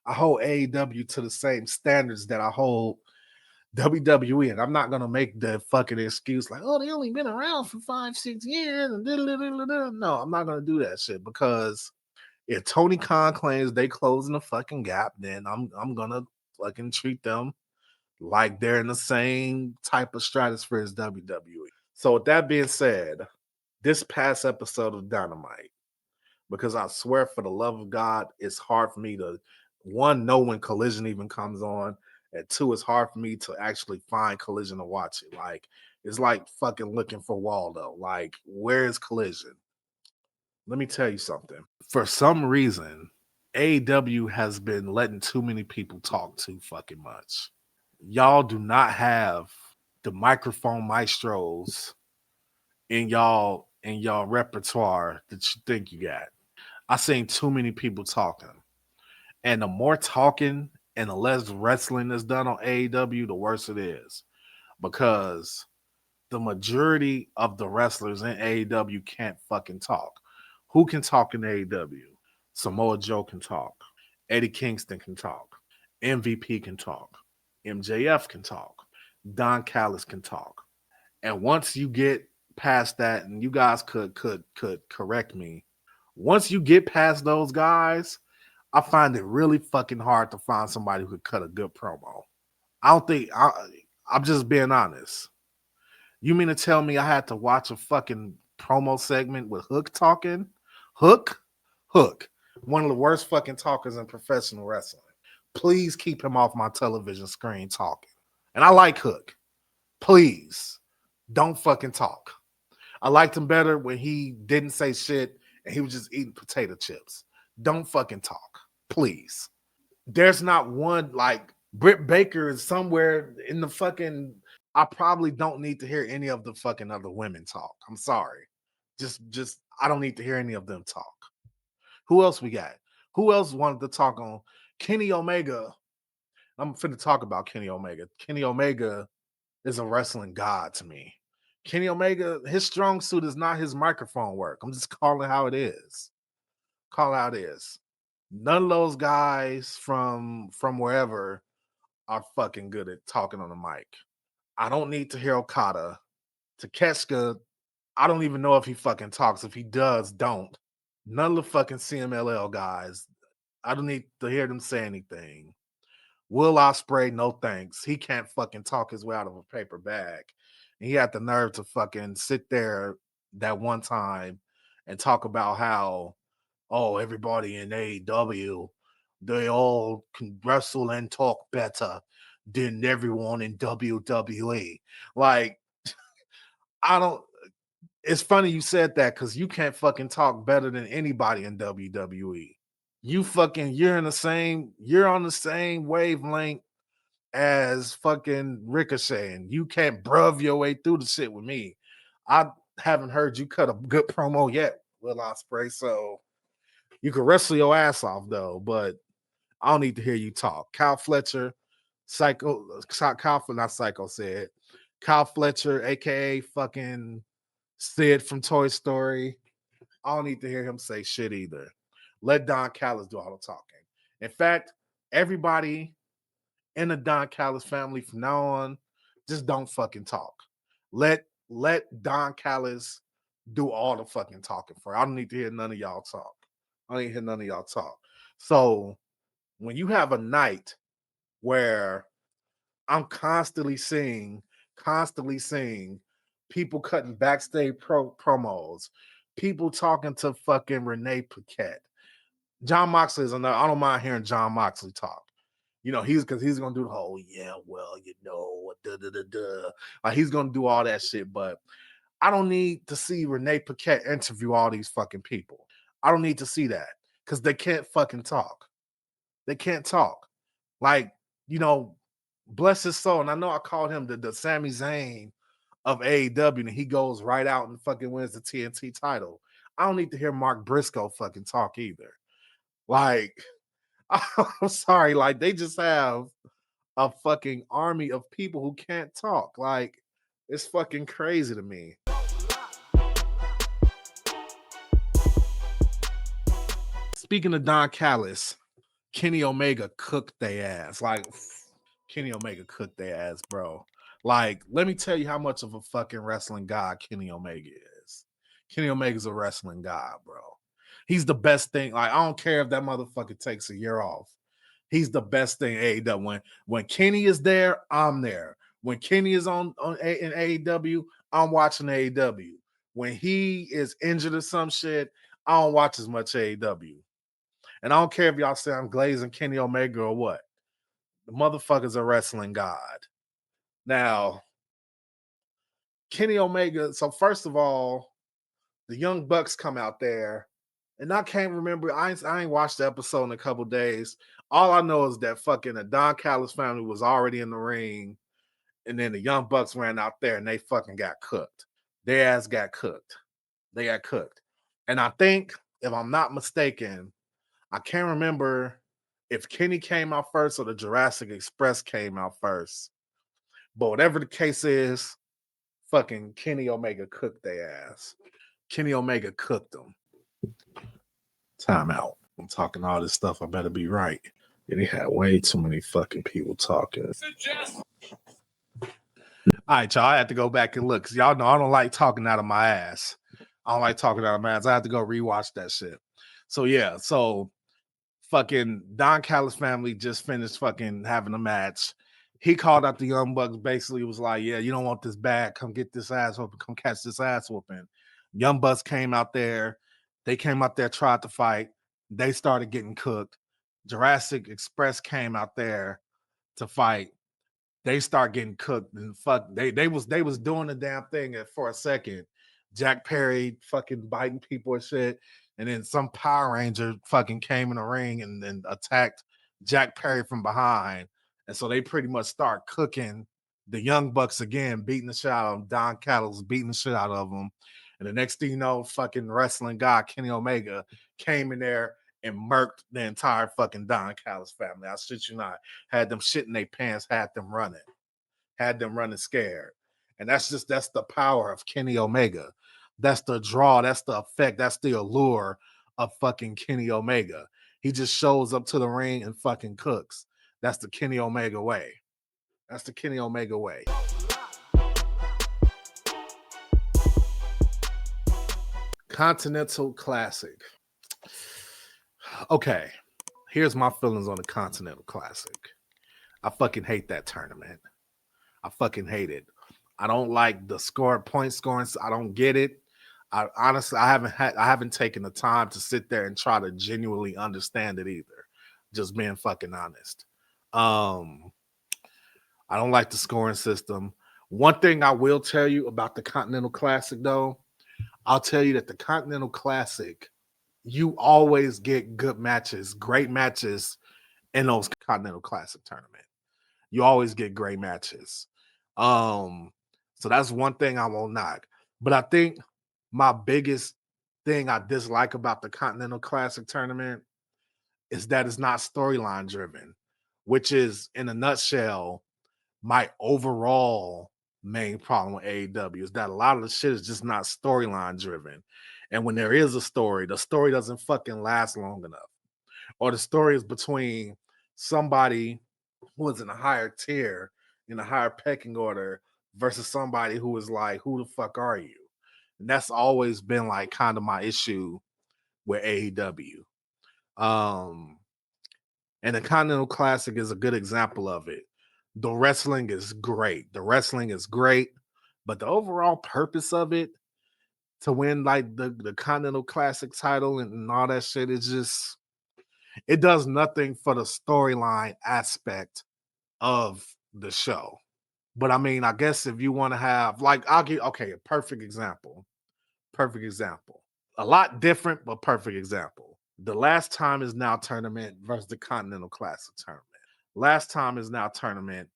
[SPEAKER 1] I hold AEW to the same standards that I hold WWE, and I'm not gonna make the fucking excuse like, oh, they only been around for 5-6 years. And no, I'm not gonna do that shit, because if Tony Khan claims they closing the fucking gap, then I'm gonna fucking treat them like they're in the same type of stratosphere as WWE. So with that being said, this past episode of Dynamite, because I swear for the love of God, it's hard for me to, one, know when Collision even comes on, and two, it's hard for me to actually find Collision to watch it. Like, it's like fucking looking for Waldo. Like, where is Collision? Let me tell you something. For some reason, AEW has been letting too many people talk too fucking much. Y'all do not have the microphone maestros in y'all repertoire that you think you got. I seen too many people talking. And the more talking and the less wrestling that's done on AEW, the worse it is. Because the majority of the wrestlers in AEW can't fucking talk. Who can talk in AEW? Samoa Joe can talk. Eddie Kingston can talk. MVP can talk. MJF can talk. Don Callis can talk. And once you get past that, and you guys could correct me, once you get past those guys, I find it really fucking hard to find somebody who could cut a good promo. I don't think I'm just being honest. You mean to tell me I had to watch a fucking promo segment with Hook talking? Hook? One of the worst fucking talkers in professional wrestling. Please keep him off my television screen talking. And I like Hook. Please don't fucking talk. I liked him better when he didn't say shit and he was just eating potato chips. Don't fucking talk. Please. There's not one, like, Britt Baker is somewhere in the fucking, I probably don't need to hear any of the fucking other women talk. I'm sorry. Just I don't need to hear any of them talk. Who else we got? Who else wanted to talk on Kenny Omega? I'm finna talk about Kenny Omega. Kenny Omega is a wrestling god to me. Kenny Omega, his strong suit is not his microphone work. I'm just calling how it is. Call out is. None of those guys from wherever are fucking good at talking on the mic. I don't need to hear Okada. Takeshita, I don't even know if he fucking talks. If he does, don't. None of the fucking CMLL guys, I don't need to hear them say anything. Will Ospreay, no thanks. He can't fucking talk his way out of a paper bag. And he had the nerve to fucking sit there that one time and talk about how, oh, everybody in AEW, they all can wrestle and talk better than everyone in WWE. Like, I don't, it's funny you said that because you can't fucking talk better than anybody in WWE. You're on the same wavelength as fucking Ricochet, and you can't bruv your way through the shit with me. I haven't heard you cut a good promo yet, Will Ospreay, so you can wrestle your ass off though, but I don't need to hear you talk. Kyle Fletcher, not Psycho said. Kyle Fletcher, aka fucking Sid from Toy Story. I don't need to hear him say shit either. Let Don Callis do all the talking. In fact, everybody in the Don Callis family from now on, just don't fucking talk. Let Don Callis do all the fucking talking for. I don't need to hear none of y'all talk. I don't need to hear none of y'all talk. So when you have a night where I'm constantly seeing people cutting backstage promos, people talking to fucking Renee Paquette. Jon Moxley is another. I don't mind hearing Jon Moxley talk. You know, he's gonna do the whole, yeah, well, you know, like he's gonna do all that shit, but I don't need to see Renee Paquette interview all these fucking people. I don't need to see that because they can't fucking talk. They can't talk. Like, you know, bless his soul. And I know I called him the Sami Zayn of AEW, and he goes right out and fucking wins the TNT title. I don't need to hear Mark Briscoe fucking talk either. Like, I'm sorry, like they just have a fucking army of people who can't talk. Like, it's fucking crazy to me. Speaking of Don Callis, Kenny Omega cooked their ass. Like, Kenny Omega cooked their ass, bro. Like, let me tell you how much of a fucking wrestling god Kenny Omega is. Kenny Omega's a wrestling god, bro. He's the best thing. Like, I don't care if that motherfucker takes a year off. He's the best thing AEW. When Kenny is there, I'm there. When Kenny is in AEW, I'm watching AEW. When he is injured or some shit, I don't watch as much AEW. And I don't care if y'all say I'm glazing Kenny Omega or what. The motherfucker's a wrestling god. Now, Kenny Omega, so first of all, the Young Bucks come out there, and I can't remember. I ain't watched the episode in a couple days. All I know is that fucking the Don Callis family was already in the ring, And then the Young Bucks ran out there and they fucking got cooked. Their ass got cooked. They got cooked. And I think, if I'm not mistaken, I can't remember if Kenny came out first or the Jurassic Express came out first. But whatever the case is, fucking Kenny Omega cooked their ass. Kenny Omega cooked them. Time out. I'm talking all this stuff. I better be right. And he had way too many fucking people talking. All right, y'all. I have to go back and look because y'all know I don't like talking out of my ass. I don't like talking out of my ass. I have to go rewatch that shit. So yeah, so fucking Don Callis Family just finished fucking having a match. He called out the Young Bucks, basically was like, yeah, you don't want this bad. Come get this ass whooping. Come catch this ass whooping. Young Bucks came out there. They came out there, tried to fight. They started getting cooked. Jurassic Express came out there to fight. They start getting cooked and fuck. They was doing the damn thing for a second. Jack Perry fucking biting people and shit. And then some Power Ranger fucking came in the ring and then attacked Jack Perry from behind. And so they pretty much start cooking the Young Bucks again, beating the shit out of them. Don Callis beating the shit out of them. And the next thing you know, fucking wrestling guy Kenny Omega came in there and murked the entire fucking Don Callis family. I shit you not. Had them shit in their pants, had them running scared. And that's the power of Kenny Omega. That's the draw, that's the effect, that's the allure of fucking Kenny Omega. He just shows up to the ring and fucking cooks. That's the Kenny Omega way. That's the Kenny Omega way. Continental Classic. Okay, here's my feelings on the Continental Classic. I fucking hate that tournament. I fucking hate it. I don't like the point scoring. I don't get it. I honestly, I haven't taken the time to sit there and try to genuinely understand it either. Just being fucking honest. I don't like the scoring system. One thing I will tell you about the Continental Classic, though, I'll tell you that the Continental Classic, you always get good matches, great matches in those Continental Classic tournament. You always get great matches. So that's one thing I won't knock. But I think my biggest thing I dislike about the Continental Classic tournament is that it's not storyline driven, which is, in a nutshell, my overall main problem with AEW is that a lot of the shit is just not storyline driven. And when there is a story, the story doesn't fucking last long enough. Or the story is between somebody who is in a higher tier, in a higher pecking order, versus somebody who is like, who the fuck are you? And that's always been like kind of my issue with AEW. And the Continental Classic is a good example of it. The wrestling is great. But the overall purpose of it, to win like the Continental Classic title and all that shit, is just, it does nothing for the storyline aspect of the show. But I mean, I guess if you want to have, like, a perfect example. A lot different, but perfect example. The Last Time Is Now tournament versus the Continental Classic tournament. Last Time Is Now tournament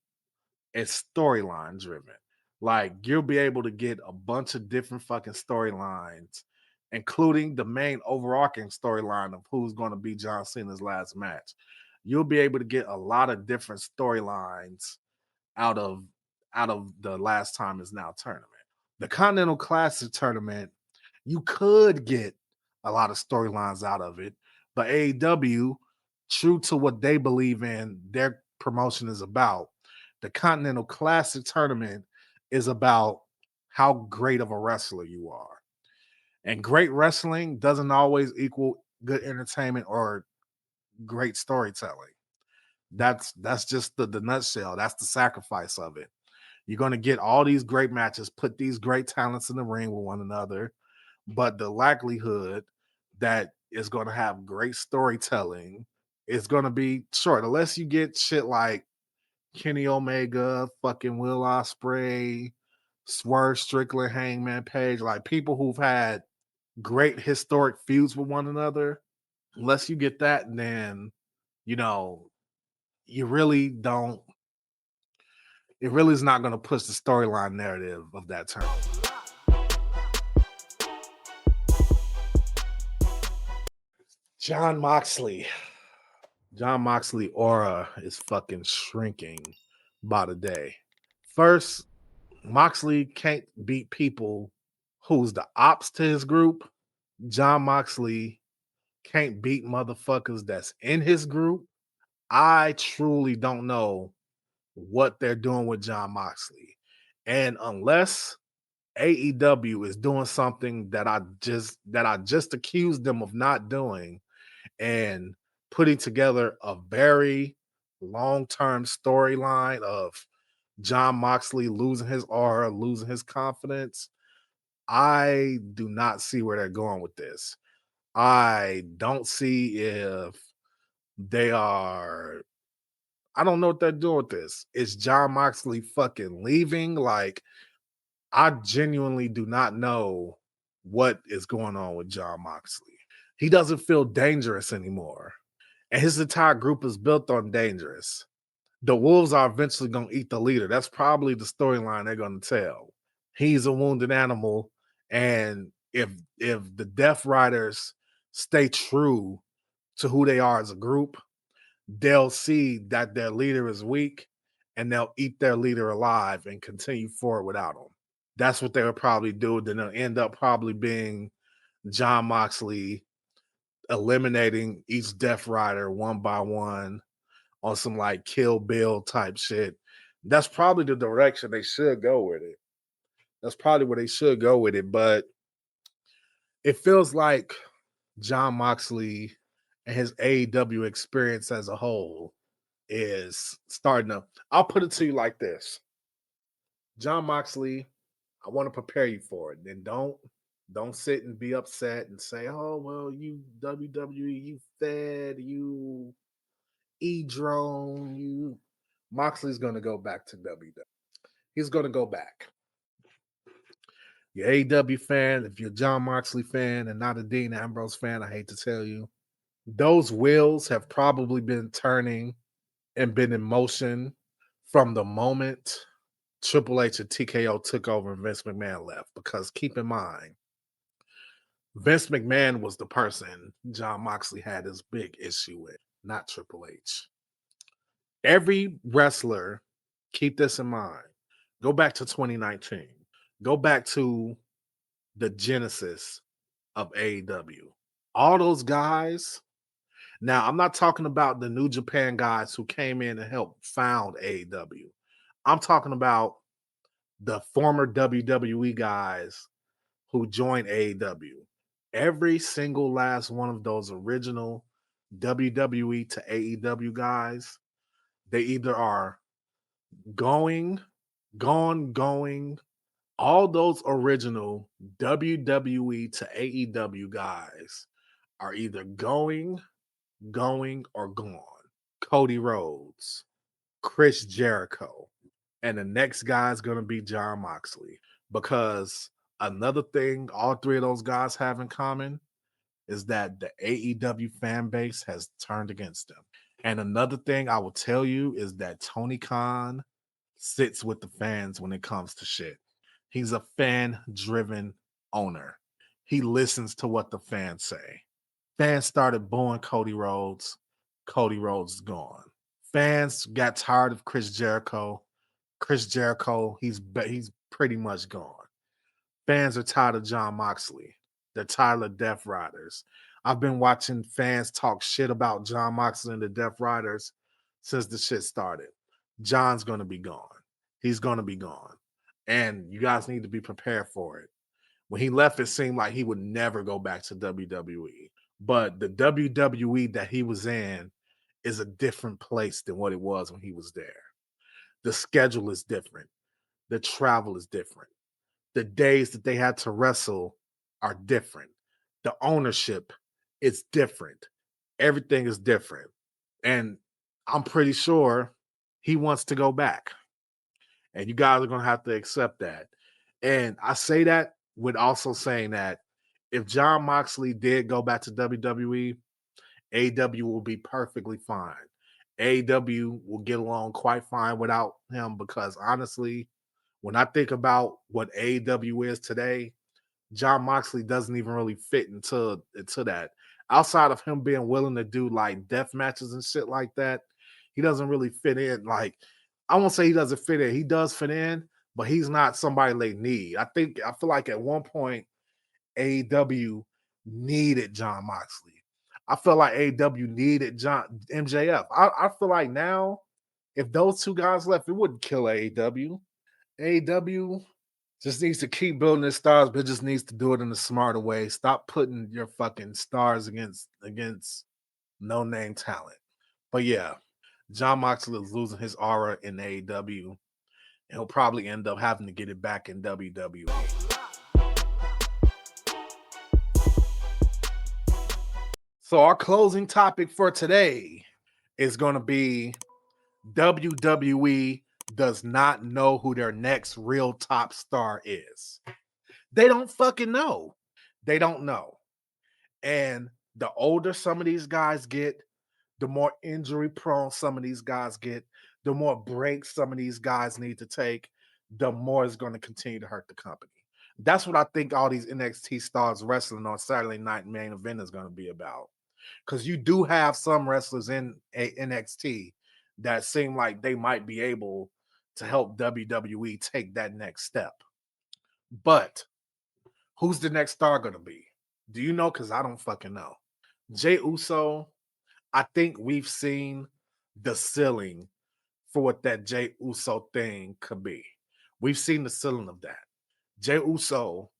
[SPEAKER 1] is storyline driven. Like, you'll be able to get a bunch of different fucking storylines, including the main overarching storyline of who's going to be John Cena's last match. You'll be able to get a lot of different storylines out of the Last Time Is Now tournament. The Continental Classic tournament, you could get a lot of storylines out of it, but AEW, true to what they believe in, their promotion is about, the Continental Classic tournament is about how great of a wrestler you are. And great wrestling doesn't always equal good entertainment or great storytelling. That's just the nutshell. That's the sacrifice of it. You're going to get all these great matches, put these great talents in the ring with one another, but the likelihood that it's going to have great storytelling is going to be short, unless you get shit like Kenny Omega, fucking Will Ospreay, Swerve Strickland, Hangman Page, like people who've had great historic feuds with one another. Unless you get that, then, you know, you really don't it really is not going to push the storyline narrative of that term. Jon Moxley. Jon Moxley aura is fucking shrinking by the day. First, Moxley can't beat people who's the ops to his group. Jon Moxley can't beat motherfuckers that's in his group. I truly don't know what they're doing with Jon Moxley. And unless AEW is doing something that I just accused them of not doing and putting together a very long-term storyline of Jon Moxley losing his aura, losing his confidence, I do not see where they're going with this. I don't see if they are. I don't know what they're doing with this. Is Jon Moxley fucking leaving? Like, I genuinely do not know what is going on with Jon Moxley. He doesn't feel dangerous anymore. And his entire group is built on dangerous. The wolves are eventually going to eat the leader. That's probably the storyline they're going to tell. He's a wounded animal. And if the Death Riders stay true to who they are as a group, they'll see that their leader is weak and they'll eat their leader alive and continue forward without him. That's what they would probably do. Then they'll end up probably being Jon Moxley eliminating each Death Rider one by one on some like Kill Bill type shit. That's probably the direction they should go with it. That's probably where they should go with it. But it feels like Jon Moxley and his AEW experience as a whole is starting to. I'll put it to you like this. Jon Moxley, I want to prepare you for it. Then don't sit and be upset and say, oh, well, you WWE, you fed, you E-drone, you. Moxley's going to go back to WWE. He's going to go back. You're AEW fan, if you're a Jon Moxley fan and not a Dean Ambrose fan, I hate to tell you, those wheels have probably been turning and been in motion from the moment Triple H and TKO took over and Vince McMahon left. Because keep in mind, Vince McMahon was the person Jon Moxley had his big issue with, not Triple H. Every wrestler, keep this in mind. Go back to 2019. Go back to the genesis of AEW. All those guys. Now, I'm not talking about the New Japan guys who came in and helped found AEW. I'm talking about the former WWE guys who joined AEW. Every single last one of those original WWE to AEW guys, they either are going, all those original WWE to AEW guys are either going, or gone. Cody Rhodes, Chris Jericho, and the next guy is going to be Jon Moxley. Because another thing all three of those guys have in common is that the AEW fan base has turned against them. And another thing I will tell you is that Tony Khan sits with the fans when it comes to shit. He's a fan-driven owner. He listens to what the fans say. Fans started booing Cody Rhodes. Cody Rhodes is gone. Fans got tired of Chris Jericho. Chris Jericho, he's pretty much gone. Fans are tired of Jon Moxley. They're tired of Death Riders. I've been watching fans talk shit about Jon Moxley and the Death Riders since the shit started. John's going to be gone. He's going to be gone. And you guys need to be prepared for it. When he left, it seemed like he would never go back to WWE. But the WWE that he was in is a different place than what it was when he was there. The schedule is different. The travel is different. The days that they had to wrestle are different. The ownership is different. Everything is different. And I'm pretty sure he wants to go back. And you guys are going to have to accept that. And I say that with also saying that if Jon Moxley did go back to WWE, AEW will be perfectly fine. AEW will get along quite fine without him because honestly, when I think about what AEW is today, Jon Moxley doesn't even really fit into that. Outside of him being willing to do like death matches and shit like that, he doesn't really fit in. Like, I won't say he doesn't fit in. He does fit in, but he's not somebody they need. I feel like at one point AEW needed Jon Moxley. I feel like AEW needed John MJF. I feel like now, if those two guys left, it wouldn't kill AEW. AEW just needs to keep building its stars, but it just needs to do it in a smarter way. Stop putting your fucking stars against no name talent. But yeah, Jon Moxley is losing his aura in AEW, and he'll probably end up having to get it back in WWE. So our closing topic for today is going to be WWE does not know who their next real top star is. They don't fucking know. They don't know. And the older some of these guys get, the more injury prone some of these guys get, the more breaks some of these guys need to take, the more it's going to continue to hurt the company. That's what I think all these NXT stars wrestling on Saturday night main event is going to be about. Because you do have some wrestlers in NXT that seem like they might be able to help WWE take that next step. But who's the next star going to be? Do you know? Because I don't fucking know. Jey Uso, I think we've seen the ceiling for what that Jey Uso thing could be. We've seen the ceiling of that. Jey Uso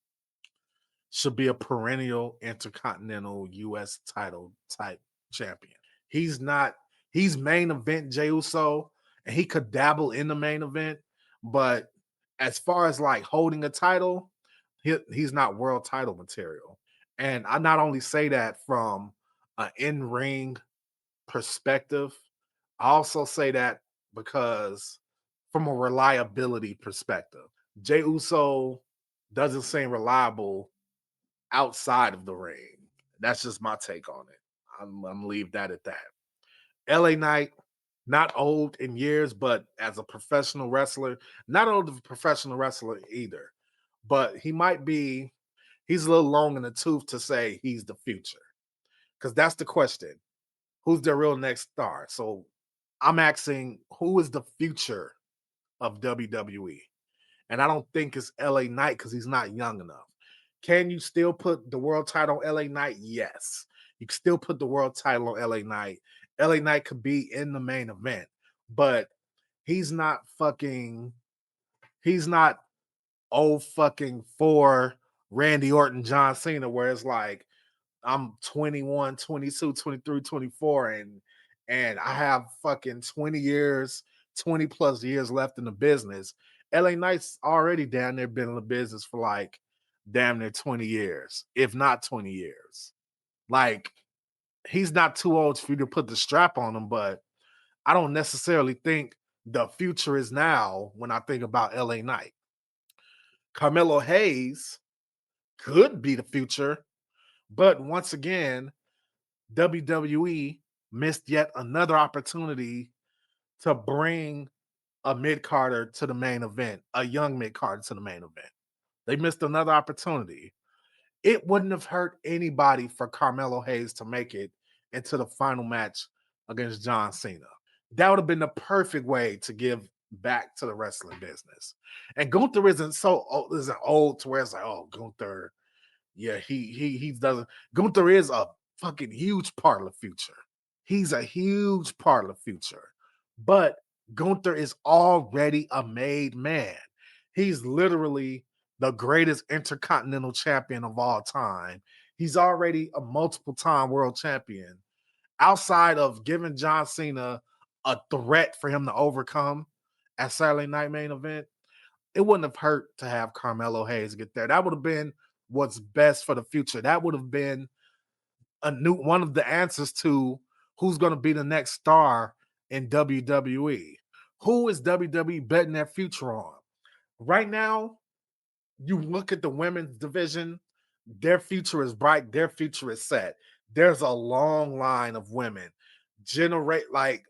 [SPEAKER 1] should be a perennial intercontinental US title type champion. He's not, he's main event Jey Uso, and he could dabble in the main event, but as far as like holding a title, he's not world title material. And I not only say that from an in-ring perspective, I also say that because from a reliability perspective, Jey Uso doesn't seem reliable outside of the ring. That's just my take on it. I'm gonna leave that at that. LA Knight, not old in years, but as a professional wrestler, not old as a professional wrestler either. But he might be, he's a little long in the tooth to say he's the future. Because that's the question. Who's their real next star? So I'm asking, who is the future of WWE? And I don't think it's LA Knight because he's not young enough. Can you still put the world title on LA Knight? Yes. You can still put the world title on LA Knight. LA Knight could be in the main event, but he's not fucking, he's not old fucking for Randy Orton, John Cena, where it's like, I'm 21, 22, 23, 24, and I have fucking 20 years, 20 plus years left in the business. LA Knight's already down there been in the business for like damn near 20 years, if not 20 years. Like, he's not too old for you to put the strap on him, but I don't necessarily think the future is now when I think about LA Knight. Carmelo Hayes could be the future, but once again, WWE missed yet another opportunity to bring a mid-carder to the main event, a young mid-carder to the main event. They missed another opportunity. It wouldn't have hurt anybody for Carmelo Hayes to make it into the final match against John Cena. That would have been the perfect way to give back to the wrestling business. And Gunther isn't old to where it's like, oh, Gunther, yeah, he doesn't. Gunther is a fucking huge part of the future. He's a huge part of the future. But Gunther is already a made man. He's literally the greatest intercontinental champion of all time. He's already a multiple time world champion. Outside of giving John Cena a threat for him to overcome at Saturday Night Main Event, it wouldn't have hurt to have Carmelo Hayes get there. That would have been what's best for the future. That would have been a new one of the answers to who's going to be the next star in WWE. Who is WWE betting their future on? Right now, you look at the women's division, their future is bright, their future is set. There's a long line of women. Generate like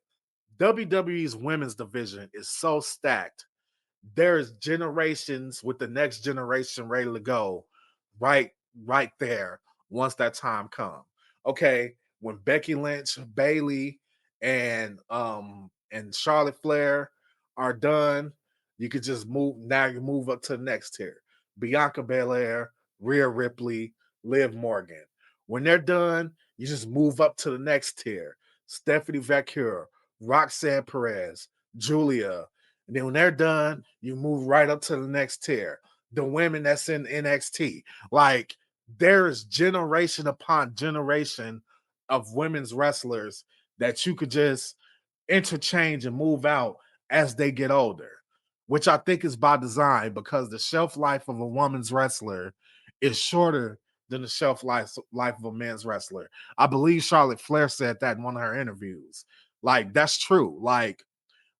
[SPEAKER 1] WWE's women's division is so stacked. There's generations with the next generation ready to go right there once that time comes. Okay, when Becky Lynch, Bayley, and Charlotte Flair are done, you could just move. Now you move up to the next tier. Bianca Belair, Rhea Ripley, Liv Morgan. When they're done, you just move up to the next tier. Stephanie Vacure, Roxanne Perez, Julia. And then when they're done, you move right up to the next tier. The women that's in NXT. Like, there's generation upon generation of women's wrestlers that you could just interchange and move out as they get older, which I think is by design because the shelf life of a woman's wrestler is shorter than the shelf life of a men's wrestler. I believe Charlotte Flair said that in one of her interviews. Like, that's true. Like,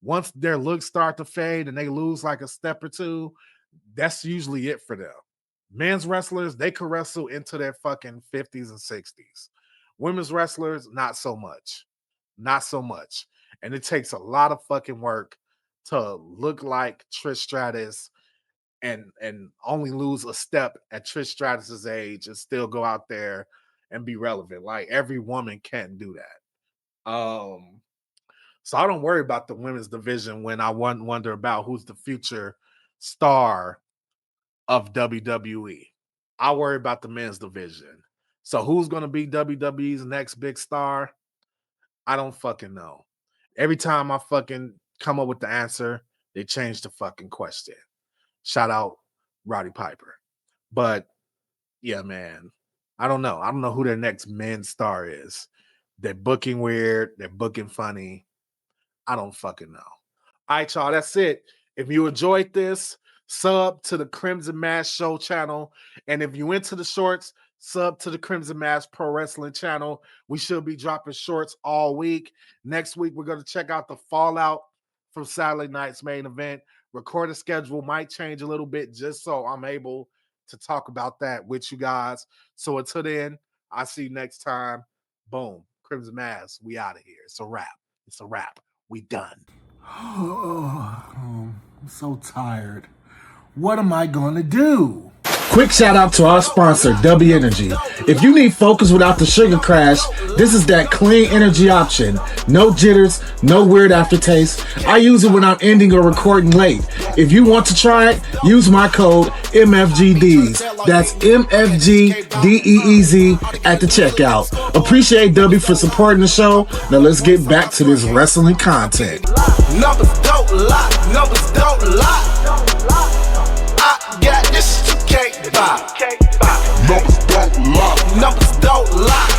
[SPEAKER 1] once their looks start to fade and they lose like a step or two, that's usually it for them. Men's wrestlers, they can wrestle into their fucking 50s and 60s. Women's wrestlers, not so much. Not so much. And it takes a lot of fucking work to look like Trish Stratus and only lose a step at Trish Stratus's age and still go out there and be relevant. Like, every woman can't do that. So I don't worry about the women's division when I wonder about who's the future star of WWE. I worry about the men's division. So who's going to be WWE's next big star? I don't fucking know. Every time I fucking come up with the answer, they change the fucking question. Shout out Roddy Piper. But yeah, man, I don't know. I don't know who their next men's star is. They're booking weird. They're booking funny. I don't fucking know. All right, y'all, that's it. If you enjoyed this, sub to the Crimson Mask Show channel. And if you into the shorts, sub to the Crimson Mask Pro Wrestling channel. We should be dropping shorts all week. Next week, we're going to check out the fallout from Saturday night's main event. Recording schedule might change a little bit just so I'm able to talk about that with you guys. So until then, I'll see you next time. Boom. Crimson Mask, we out of here. It's a wrap. It's a wrap. We done.
[SPEAKER 2] I'm so tired. What am I gonna do?
[SPEAKER 3] Quick shout out to our sponsor, W Energy. If you need focus without the sugar crash, this is that clean energy option. No jitters, no weird aftertaste. I use it when I'm ending or recording late. If you want to try it, use my code MFG DeeZ. That's MFG DeeZ at the checkout. Appreciate W for supporting the show. Now let's get back to this wrestling content.
[SPEAKER 4] Numbers don't lie, numbers don't lie. I got this, you can't buy. Numbers don't lie, numbers don't lie.